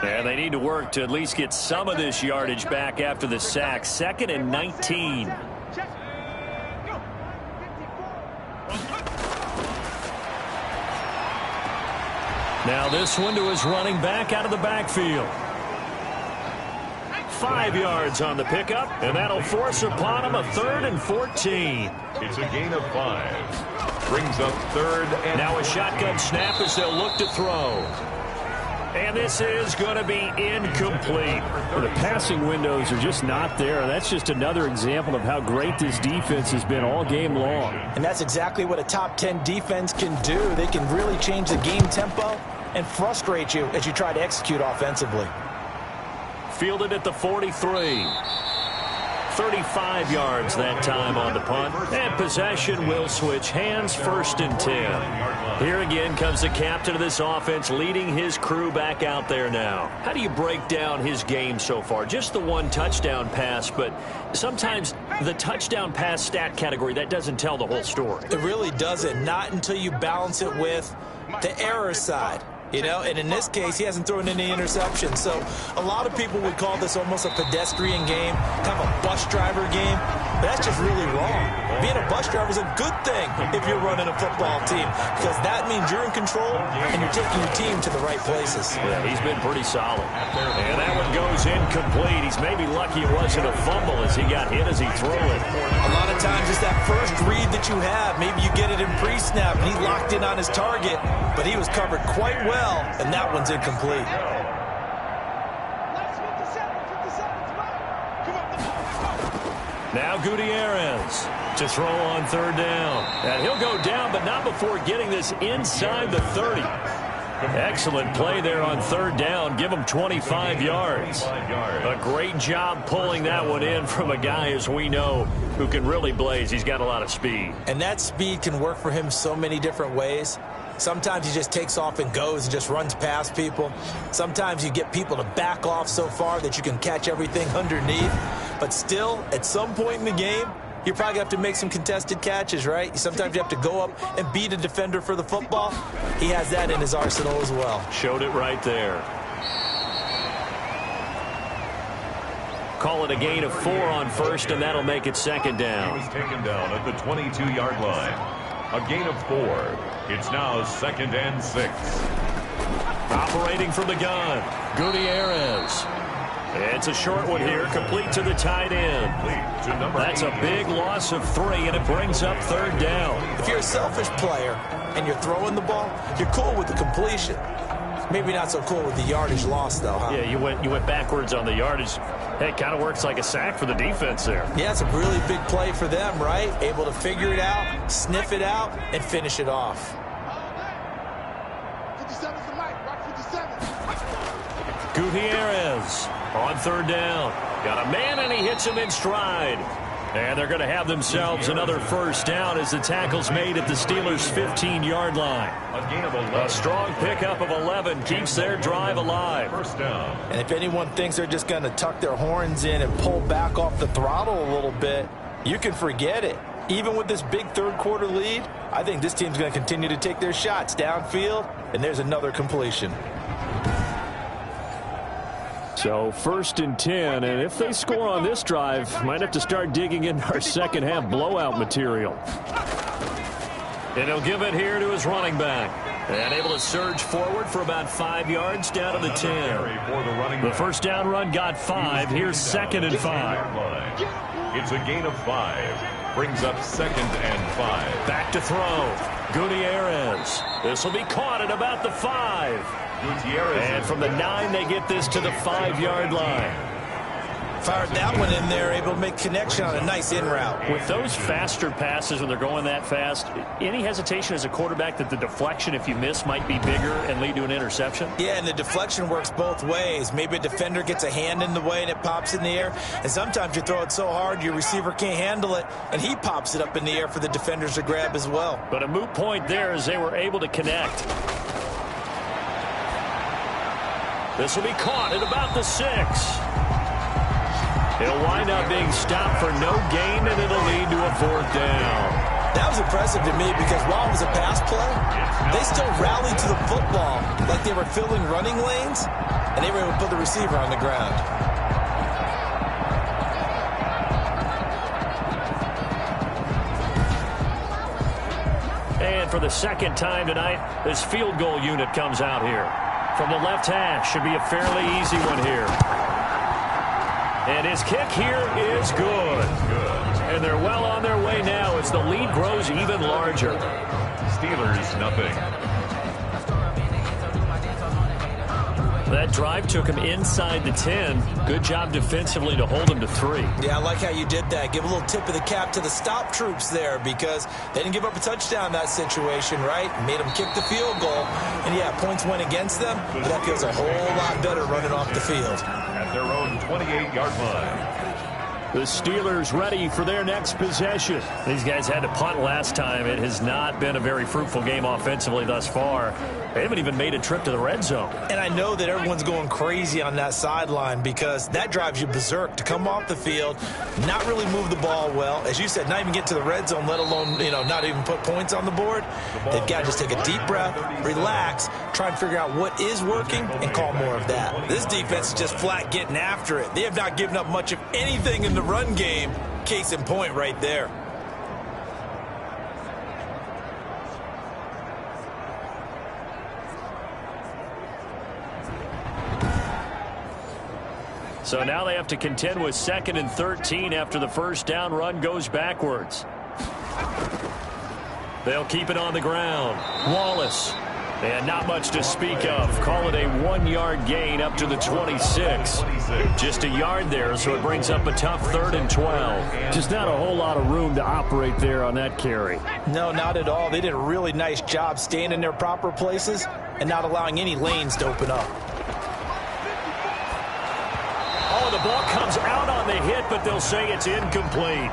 And they need to work to at least get some of this yardage back after the sack. 2nd and 19. Now this one to his running back out of the backfield. 5 yards on the pickup, and that'll force upon him a 3rd and 14. It's a gain of 5. Brings up 3rd and... Now a shotgun snap as they'll look to throw. And this is going to be incomplete. Well, the passing windows are just not there. That's just another example of how great this defense has been all game long. And that's exactly what a top 10 defense can do. They can really change the game tempo and frustrate you as you try to execute offensively. Fielded at the 43. 35 yards that time on the punt. And possession will switch hands, 1st and 10. Here again comes the captain of this offense leading his crew back out there now. How do you break down his game so far? Just the one touchdown pass, but sometimes the touchdown pass stat category, that doesn't tell the whole story. It really doesn't. Not until you balance it with the error side. You know, and in this case, he hasn't thrown any interceptions. So a lot of people would call this almost a pedestrian game, kind of a bus driver game. But that's just really wrong. Being a bus driver is a good thing if you're running a football team, because that means you're in control and you're taking your team to the right places. Yeah, he's been pretty solid. And that one goes incomplete. He's maybe lucky it wasn't a fumble as he got hit as he threw it. A lot of times it's that first read that you have. Maybe you get it in pre-snap and he locked in on his target, but he was covered quite well, and that one's incomplete. Now Gutierrez to throw on 3rd down. And he'll go down, but not before getting this inside the 30. Excellent play there on 3rd down. Give him 25 yards. A great job pulling that one in from a guy, as we know, who can really blaze. He's got a lot of speed. And that speed can work for him so many different ways. Sometimes he just takes off and goes and just runs past people. Sometimes you get people to back off so far that you can catch everything underneath. But still, at some point in the game, you probably have to make some contested catches, right? Sometimes you have to go up and beat a defender for the football. He has that in his arsenal as well. Showed it right there. Call it a gain of 4 on 1st, and that'll make it 2nd down. He was taken down at the 22-yard line. A gain of 4. It's now 2nd and 6. Operating from the gun, Gutierrez. It's a short one here, complete to the tight end. That's a big loss of 3, and it brings up 3rd down. If you're a selfish player and you're throwing the ball, you're cool with the completion. Maybe not so cool with the yardage loss, though, huh? Yeah, you went backwards on the yardage. Hey, it kind of works like a sack for the defense there. Yeah, it's a really big play for them, right? Able to figure it out, sniff it out, and finish it off. 57's the mic, rock 57. Gutierrez on 3rd down. Got a man, and he hits him in stride. And they're going to have themselves another 1st down as the tackle's made at the Steelers' 15-yard line. A gain of 11. A strong pickup of 11 keeps their drive alive. 1st down. And if anyone thinks they're just going to tuck their horns in and pull back off the throttle a little bit, you can forget it. Even with this big 3rd quarter lead, I think this team's going to continue to take their shots downfield, and there's another completion. So 1st and 10, and if they score on this drive, might have to start digging into our second half blowout material. And he'll give it here to his running back. And able to surge forward for about 5 yards down to the 10. The 1st down run got 5. Here's 2nd and 5. It's a gain of 5. Brings up 2nd and 5. Back to throw. Gutierrez. This will be caught at about the 5. Gutierrez. And from the 9, they get this to the 5-yard line. Fired that one in there, able to make connection on a nice in route. With those faster passes when they're going that fast, any hesitation as a quarterback that the deflection, if you miss, might be bigger and lead to an interception? Yeah, and the deflection works both ways. Maybe a defender gets a hand in the way and it pops in the air. And sometimes you throw it so hard your receiver can't handle it, and he pops it up in the air for the defenders to grab as well. But a moot point there as they were able to connect. This will be caught at about the 6. He'll wind up being stopped for no gain, and it'll lead to a 4th down. That was impressive to me because while it was a pass play, they still rallied to the football like they were filling running lanes, and they were able to put the receiver on the ground. And for the 2nd time tonight, this field goal unit comes out here. From the left hash, should be a fairly easy one here. And his kick here is good. And they're well on their way now as the lead grows even larger. Steelers, nothing. That drive took him inside the 10. Good job defensively to hold him to 3. Yeah, I like how you did that. Give a little tip of the cap to the stop troops there because they didn't give up a touchdown in that situation, right? Made them kick the field goal. And, yeah, points went against them, but that feels a whole lot better running off the field. At their own 28-yard line. The Steelers ready for their next possession. These guys had to punt last time. It has not been a very fruitful game offensively thus far. They haven't even made a trip to the red zone. And I know that everyone's going crazy on that sideline because that drives you berserk to come off the field, not really move the ball well. As you said, not even get to the red zone, let alone, not even put points on the board. They've got to just take a deep breath, relax, try and figure out what is working and call more of that. This defense is just flat getting after it. They have not given up much of anything in the run game. Case in point right there. So now they have to contend with 2nd and 13 after the first down run goes backwards. They'll keep it on the ground. Wallace. And not much to speak of. Call it a 1-yard gain up to the 26. Just a yard there, so it brings up a tough 3rd and 12. Just not a whole lot of room to operate there on that carry. No, not at all. They did a really nice job staying in their proper places and not allowing any lanes to open up. Oh, the ball comes out on the hit, but they'll say it's incomplete.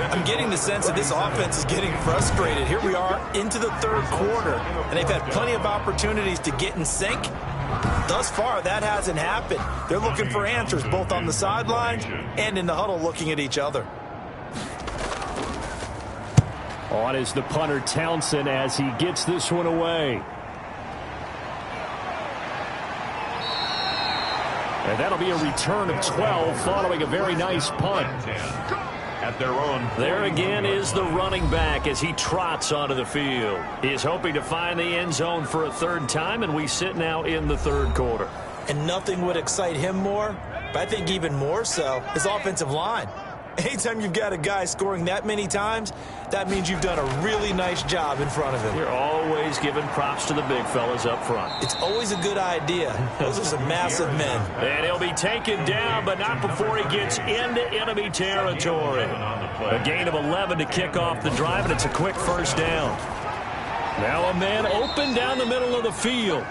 I'm getting the sense that this offense is getting frustrated. Here we are into the 3rd quarter, and they've had plenty of opportunities to get in sync. Thus far, that hasn't happened. They're looking for answers both on the sideline and in the huddle looking at each other. On is the punter Townsend as he gets this one away. And that'll be a return of 12 following a very nice punt. At their own. There again is the running back as he trots onto the field. He is hoping to find the end zone for a 3rd time, and we sit now in the 3rd quarter. And nothing would excite him more, but I think even more so, his offensive line. Anytime you've got a guy scoring that many times, that means you've done a really nice job in front of him. You're always giving props to the big fellas up front. It's always a good idea. Those are some massive men. And he'll be taken down, but not before he gets into enemy territory. A gain of 11 to kick off the drive, and it's a quick first down. Now a man open down the middle of the field.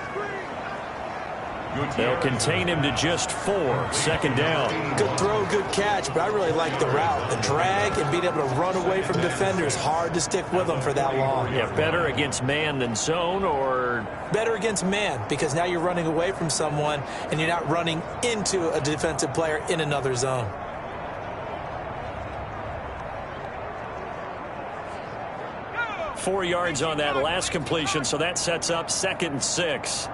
They'll contain him to just 4. 2nd down. Good throw, good catch, but I really like the route. The drag and being able to run away from defenders. Hard to stick with them for that long. Yeah, better against man than zone, or? Better against man, because now you're running away from someone and you're not running into a defensive player in another zone. Four yards on that last completion, so that sets up 2nd and 6.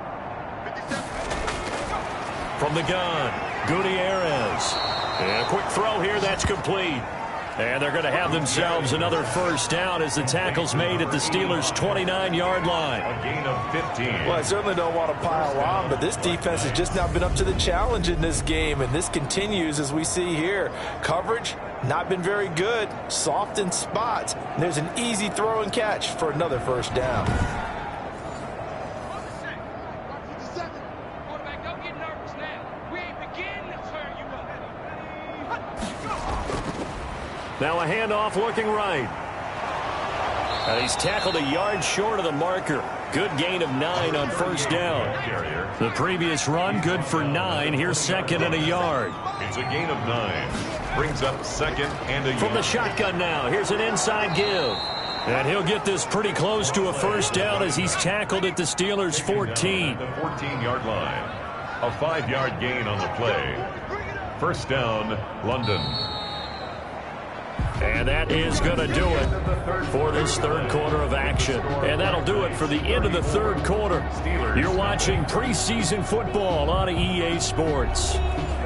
From the gun, Gutierrez. And a quick throw here, that's complete. And they're going to have themselves another first down as the tackle's made at the Steelers' 29-yard line. A gain of 15. Well, I certainly don't want to pile on, but this defense has just not been up to the challenge in this game, and this continues as we see here. Coverage, not been very good, soft in spots. And there's an easy throw and catch for another first down. Now a handoff looking right. And he's tackled a yard short of the marker. Good gain of 9 on first down. The previous run, good for 9. Here's 2nd and a yard. It's a gain of 9. Brings up 2nd and a yard. From the shotgun now, here's an inside give. And he'll get this pretty close to a first down as he's tackled at the Steelers' 14. The 14-yard line. A 5-yard gain on the play. First down, London. And that is going to do it for this 3rd quarter of action. And that'll do it for the end of the 3rd quarter. You're watching preseason football on EA Sports.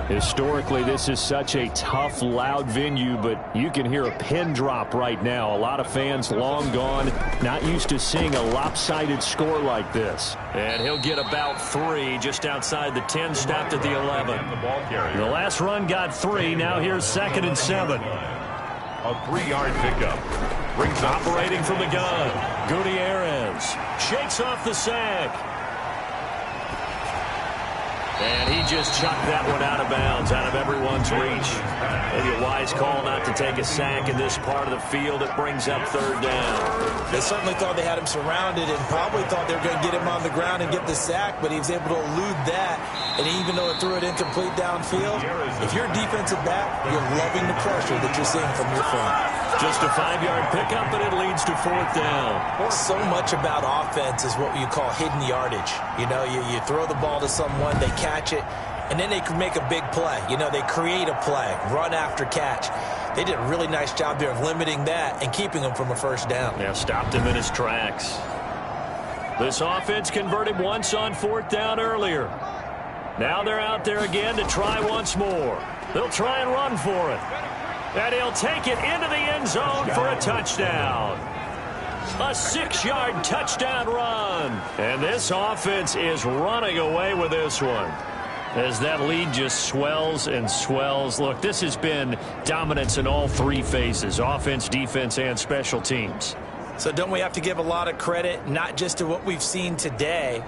Historically, this is such a tough, loud venue, but you can hear a pin drop right now. A lot of fans long gone, not used to seeing a lopsided score like this. And he'll get about 3 just outside the 10, stopped at the 11. The last run got 3. Now here's 2nd and 7. A 3-yard pickup. Brings operating from the gun. Gutierrez shakes off the sack. And he he just chucked that one out of bounds, out of everyone's reach. Maybe a wise call not to take a sack in this part of the field. It brings up third down. They certainly thought they had him surrounded and probably thought they were going to get him on the ground and get the sack, but he was able to elude that. And even though it threw it incomplete downfield, if you're a defensive back, you're loving the pressure that you're seeing from your front. Just a 5-yard pickup, and it leads to fourth down. So much about offense is what you call hidden yardage. You know, you throw the ball to someone, they catch it, and then they can make a big play. You know, they create a play, run after catch. They did a really nice job there of limiting that and keeping him from a first down. Yeah, stopped him in his tracks. This offense converted once on fourth down earlier. Now they're out there again to try once more. They'll try and run for it. And he'll take it into the end zone for a touchdown. A 6-yard touchdown run. And this offense is running away with this one, as that lead just swells and swells. Look, this has been dominance in all three phases: offense, defense, and special teams. So don't we have to give a lot of credit, not just to what we've seen today,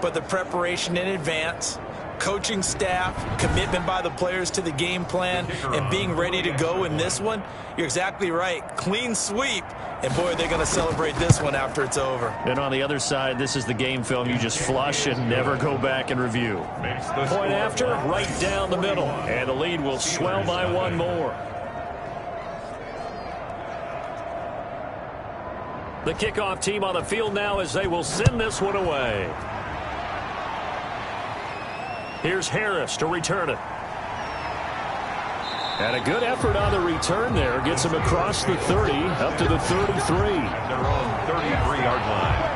but the preparation in advance, coaching staff, commitment by the players to the game plan, and being ready to go in this one? You're exactly right. Clean sweep. And, boy, they're going to celebrate this one after it's over. And on the other side, this is the game film you just flush and never go back and review. Point after, right down the middle. And the lead will swell by one more. The kickoff team on the field now as they will send this one away. Here's Harris to return it. And a good effort on the return there. Gets him across the 30, up to the 33. At their own 33-yard line.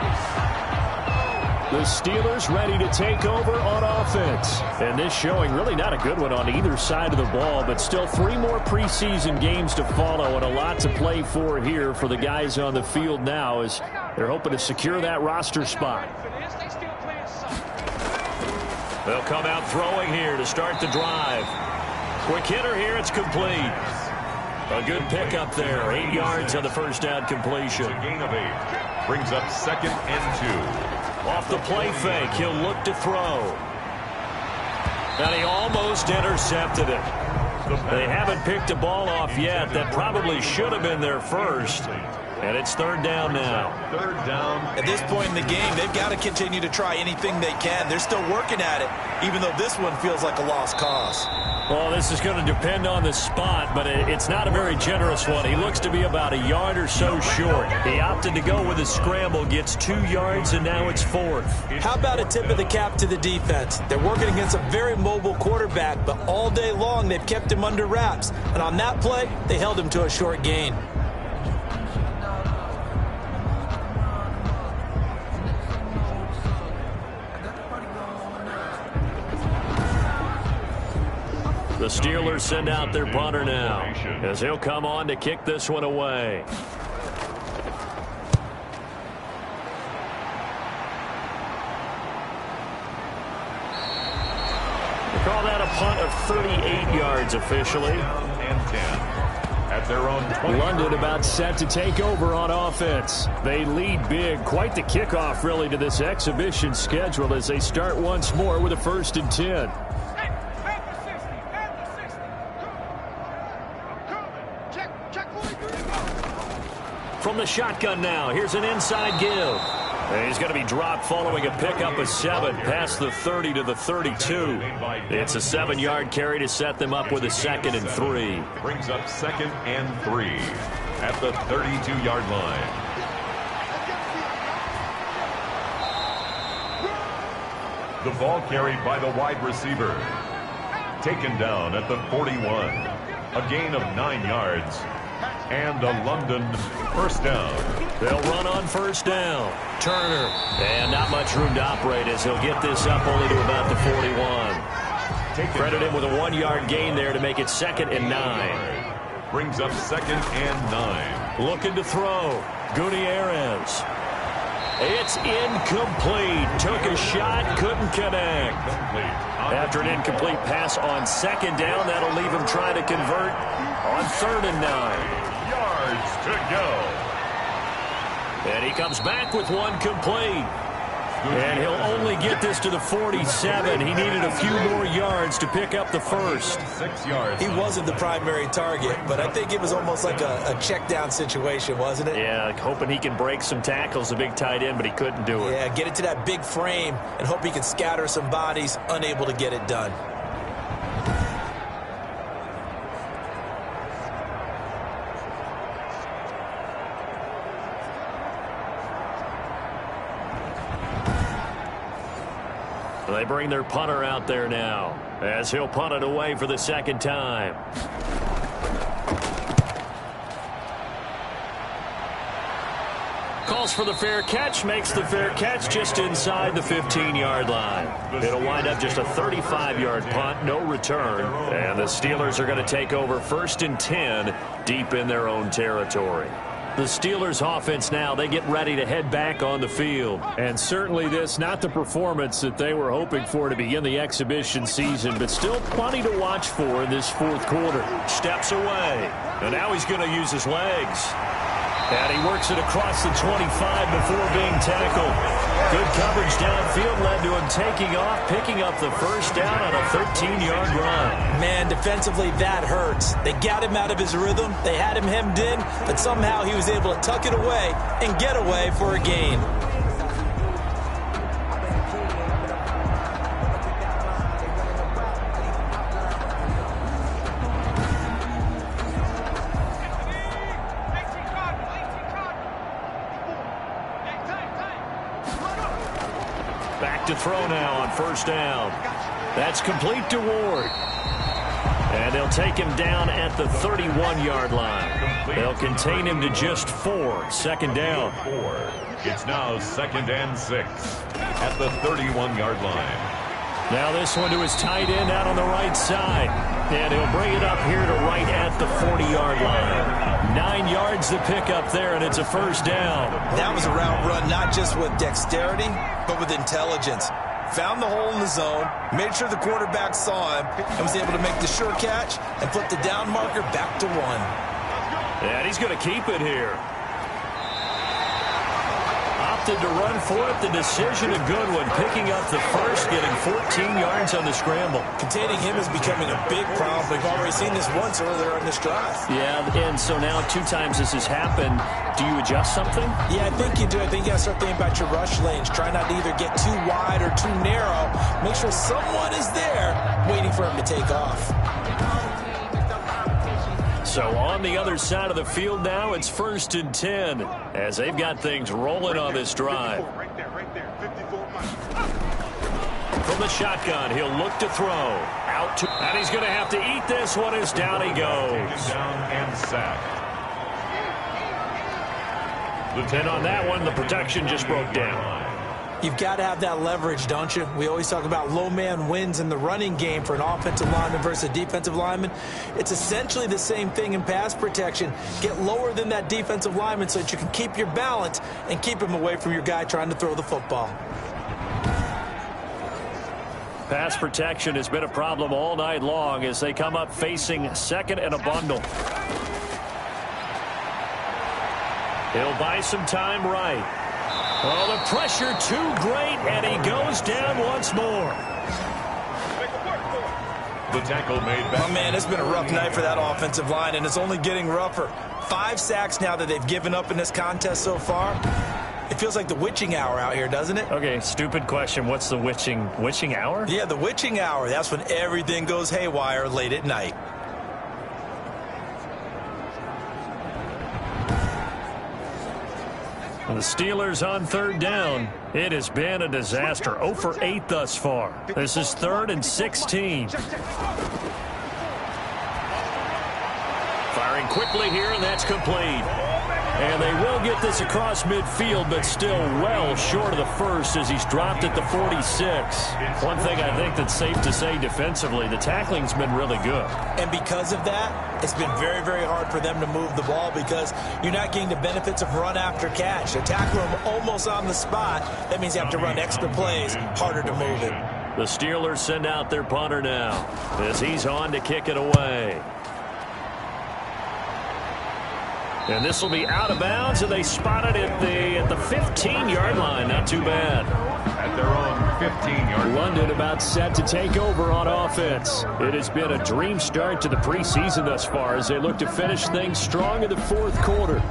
The Steelers ready to take over on offense. And this showing really not a good one on either side of the ball, but still 3 more preseason games to follow and a lot to play for here for the guys on the field now as they're hoping to secure that roster spot. They'll come out throwing here to start the drive. Quick hitter here, it's complete. A good pickup there, 8 yards on the first down completion. It's a gain of 8. Brings up 2nd and 2. Off the play fake, he'll look to throw. And he almost intercepted it. They haven't picked a ball off yet. That probably should have been their first. And it's third down now. Third down. At this point in the game, they've got to continue to try anything they can. They're still working at it, even though this one feels like a lost cause. Well, this is going to depend on the spot, but it's not a very generous one. He looks to be about a yard or so short. He opted to go with a scramble, gets 2 yards, and now it's fourth. How about a tip of the cap to the defense? They're working against a very mobile quarterback, but all day long they've kept him under wraps. And on that play, they held him to a short gain. The Steelers send out their punter now, as he'll come on to kick this one away. They call that a punt of 38 yards officially. And 10. At their own 20. London about set to take over on offense. They lead big. Quite the kickoff, really, to this exhibition schedule as they start once more with a 1st and 10. From the shotgun now, here's an inside give. And he's going to be dropped following a pickup of 7 past the 30 to the 32. It's a 7-yard carry to set them up with a 2nd and 3. Brings up 2nd and 3 at the 32-yard line. The ball carried by the wide receiver. Taken down at the 41. A gain of 9 yards. And a London first down. They'll run on first down. Turner. And not much room to operate as he'll get this up only to about the 41. Credit him with a 1-yard gain there to make it 2nd and 9. Brings up 2nd and 9. Looking to throw. Gutierrez. It's incomplete. Took a shot, couldn't connect. After an incomplete pass on 2nd down, that'll leave him trying to convert on 3rd and 9. Yards to go. And he comes back with one complete. And he'll only get this to the 47. He needed a few more yards to pick up the first. 6 yards. He wasn't the primary target, but I think it was almost like a check down situation, wasn't it? Yeah, hoping he can break some tackles, a big tight end, but he couldn't do it. Yeah, get it to that big frame and hope he can scatter some bodies, unable to get it done. They bring their punter out there now as he'll punt it away for the second time. Calls for the fair catch, makes the fair catch just inside the 15-yard line. It'll wind up just a 35-yard punt, no return. And the Steelers are going to take over 1st and 10 deep in their own territory. The Steelers offense now, they get ready to head back on the field. And certainly this, not the performance that they were hoping for to begin the exhibition season, but still plenty to watch for in this 4th quarter. Steps away. And now he's going to use his legs. And he works it across the 25 before being tackled. Good coverage downfield led to him taking off, picking up the first down on a 13-yard run. Man, defensively, that hurts. They got him out of his rhythm. They had him hemmed in, but somehow he was able to tuck it away and get away for a gain. Back to throw now on first down. That's complete to Ward. And they'll take him down at the 31-yard line. They'll contain him to just 4. Second down. It's now 2nd and 6 at the 31-yard line. Now this one to his tight end out on the right side. And he'll bring it up here to right at the 40-yard line. 9 yards to pick up there, and it's a first down. That was a route run not just with dexterity, but with intelligence. Found the hole in the zone, made sure the quarterback saw him, and was able to make the sure catch and flip the down marker back to 1. And he's going to keep it here. Opted to run for it. The decision a good one. Picking up the first, getting 14 yards on the scramble. Containing him is becoming a big problem. We've already seen this once earlier on this drive. Yeah, and so now 2 times this has happened. Do you adjust something? Yeah, I think you do. I think you got to start thinking about your rush lanes. Try not to either get too wide or too narrow. Make sure someone is there waiting for him to take off. So on the other side of the field now, it's 1st and 10 as they've got things rolling on this drive. From the shotgun, he'll look to throw. Out to, and he's going to have to eat this one as down he goes. Down and sacked. And on that one, the protection just broke down. You've got to have that leverage, don't you? We always talk about low man wins in the running game for an offensive lineman versus a defensive lineman. It's essentially the same thing in pass protection. Get lower than that defensive lineman so that you can keep your balance and keep him away from your guy trying to throw the football. Pass protection has been a problem all night long as they come up facing 2nd and a bundle. He'll buy some time right. Oh, the pressure too great, and he goes down once more. The tackle made back. Oh, man, it's been a rough night for that offensive line, and it's only getting rougher. 5 sacks now that they've given up in this contest so far. It feels like the witching hour out here, doesn't it? Okay, stupid question. What's the witching hour? Yeah, the witching hour. That's when everything goes haywire late at night. The Steelers on 3rd down. It has been a disaster. 0 for 8 thus far. This is 3rd and 16. Firing quickly here, and that's complete. And they will get this across midfield, but still well short of the first as he's dropped at the 46. One thing I think that's safe to say defensively, the tackling's been really good. And because of that, it's been very, very hard for them to move the ball because you're not getting the benefits of run after catch. They tackle him almost on the spot. That means you have to run extra plays, harder to move it. The Steelers send out their punter now as he's on to kick it away. And this will be out of bounds, and they spot it at the 15-yard line. Not too bad. at their own 15-yard line. London about set to take over on offense. It has been a dream start to the preseason thus far as they look to finish things strong in the fourth quarter.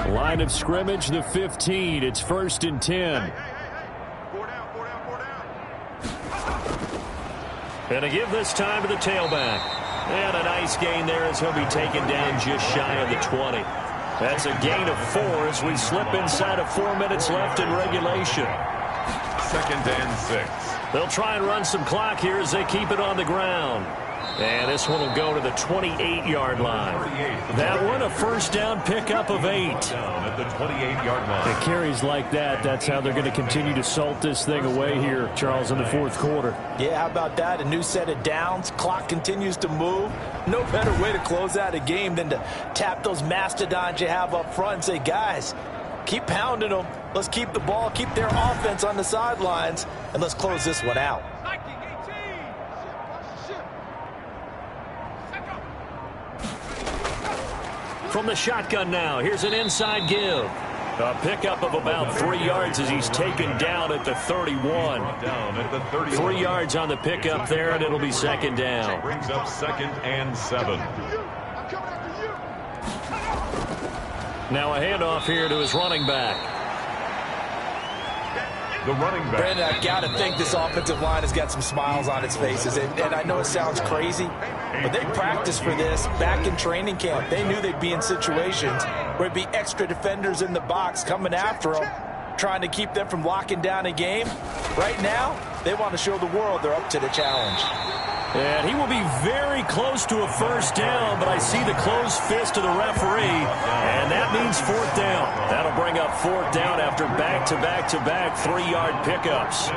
Line of scrimmage, the 15. It's 1st and 10. And to give this time to the tailback. And a nice gain there as he'll be taken down just shy of the 20. That's a gain of 4 as we slip inside of 4 minutes left in regulation. 2nd and 6. They'll try and run some clock here as they keep it on the ground. And this one will go to the 28-yard line. That one a first down pickup of 8. Down at the 28-yard line. It carries like that. That's how they're going to continue to salt this thing away here, Charles, in the fourth quarter. Yeah, how about that? A new set of downs. Clock continues to move. No better way to close out a game than to tap those mastodons you have up front and say, guys, keep pounding them. Let's keep the ball, keep their offense on the sidelines, and let's close this one out. From the shotgun now, here's an inside give. A pickup of about 3 yards as he's taken down at the 31. Down at the 31. 3 yards on the pickup there, and it'll be 2nd down. Brings up 2nd and 7. Now a handoff here to his running back. The running back. Brandon, I've got to think this offensive line has got some smiles on its faces. And I know it sounds crazy, but they practiced for this back in training camp. They knew they'd be in situations where it'd be extra defenders in the box coming after them, trying to keep them from locking down a game. Right now, they want to show the world they're up to the challenge. And he will be very close to a first down, but I see the closed fist of the referee, and that means 4th down. That'll bring up 4th down after back-to-back-to-back 3-yard pickups.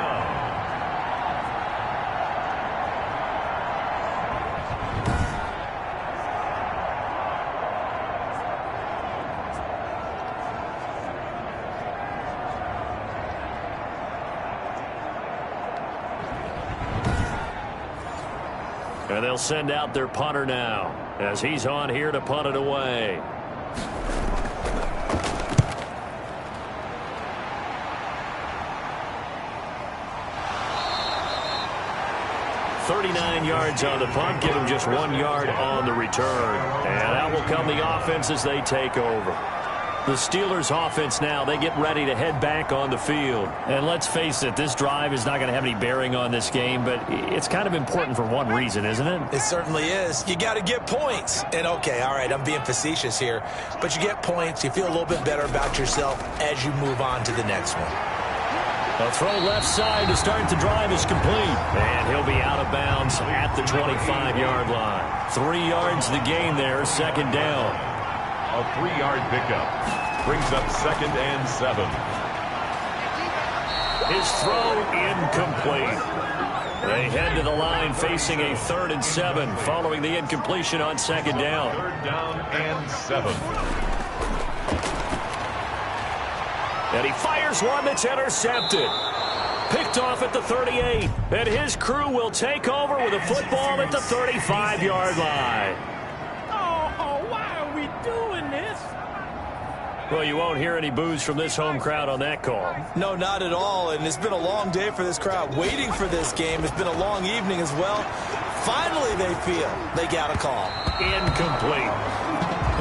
And they'll send out their punter now as he's on here to punt it away. "39 yards on the punt, give him just 1 yard on the return. And out will come the offense as they take over. The Steelers offense now, they get ready to head back on the field. And let's face it, this drive is not going to have any bearing on this game, but it's kind of important for one reason, isn't it? It certainly is. You got to get points. And okay, all right, I'm being facetious here, but you get points, you feel a little bit better about yourself as you move on to the next one. A throw left side to start the drive is complete. And he'll be out of bounds at the 25-yard line. 3 yards the gain there, 2nd down. A 3-yard pickup. Brings up 2nd and 7. His throw incomplete. They head to the line facing a 3rd and 7 following the incompletion on 2nd down. 3rd down and 7. And he fires one that's intercepted. Picked off at the 38. And his crew will take over with a football at the 35-yard line. Well, you won't hear any boos from this home crowd on that call. No, not at all. And it's been a long day for this crowd waiting for this game. It's been a long evening as well. Finally, they feel they got a call. Incomplete.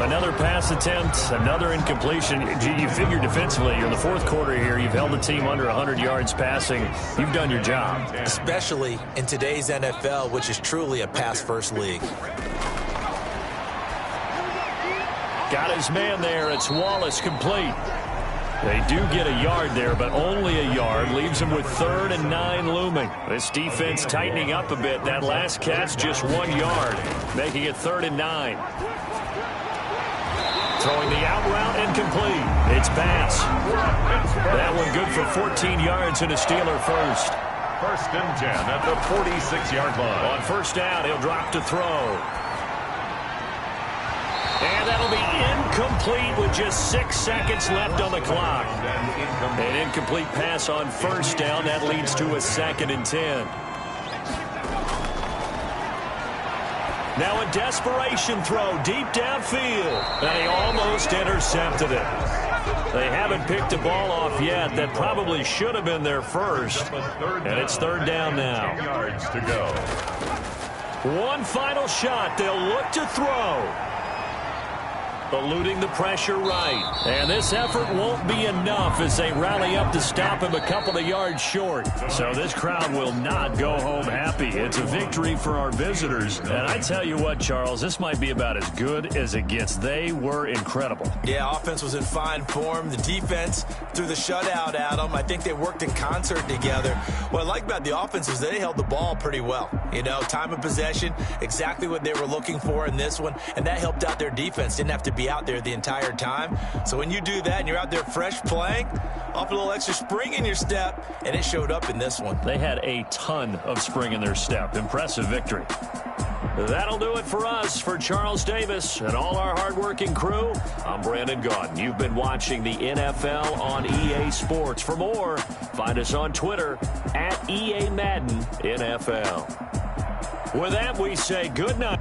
Another pass attempt, another incompletion. You figure defensively, you're in the fourth quarter here. You've held the team under 100 yards passing. You've done your job. Especially in today's NFL, which is truly a pass-first league. Got his man there. It's Wallace complete. They do get a yard there, but only a yard. Leaves him with 3rd and 9 looming. This defense tightening up a bit. That last catch just 1 yard, making it 3rd and 9. Throwing the out route incomplete. It's pass. That one good for 14 yards and a Steeler first. 1st and 10 at the 46-yard line. On 1st down, he'll drop to throw. And that'll be incomplete with just 6 seconds left on the clock. An incomplete pass on 1st down. That leads to a 2nd and 10. Now a desperation throw deep downfield. And he almost intercepted it. They haven't picked a ball off yet. That probably should have been their first. And it's third down now. 10 yards to go. One final shot. They'll look to throw. Eluding the pressure right. And this effort won't be enough as they rally up to stop him a couple of yards short. So this crowd will not go home happy. It's a victory for our visitors. And I tell you what, Charles, this might be about as good as it gets. They were incredible. Yeah, offense was in fine form. The defense threw the shutout at them. I think they worked in concert together. What I like about the offense is they held the ball pretty well. You know, time of possession, exactly what they were looking for in this one. And that helped out their defense. Didn't have to be out there the entire time. So when you do that and you're out there fresh playing, off a little extra spring in your step, and it showed up in this one. They had a ton of spring in their step. Impressive victory. That'll do it for us. For Charles Davis and all our hardworking crew, I'm Brandon Gaudin. You've been watching the NFL on EA Sports. For more, find us on Twitter @EA Madden NFL. With that, we say good night.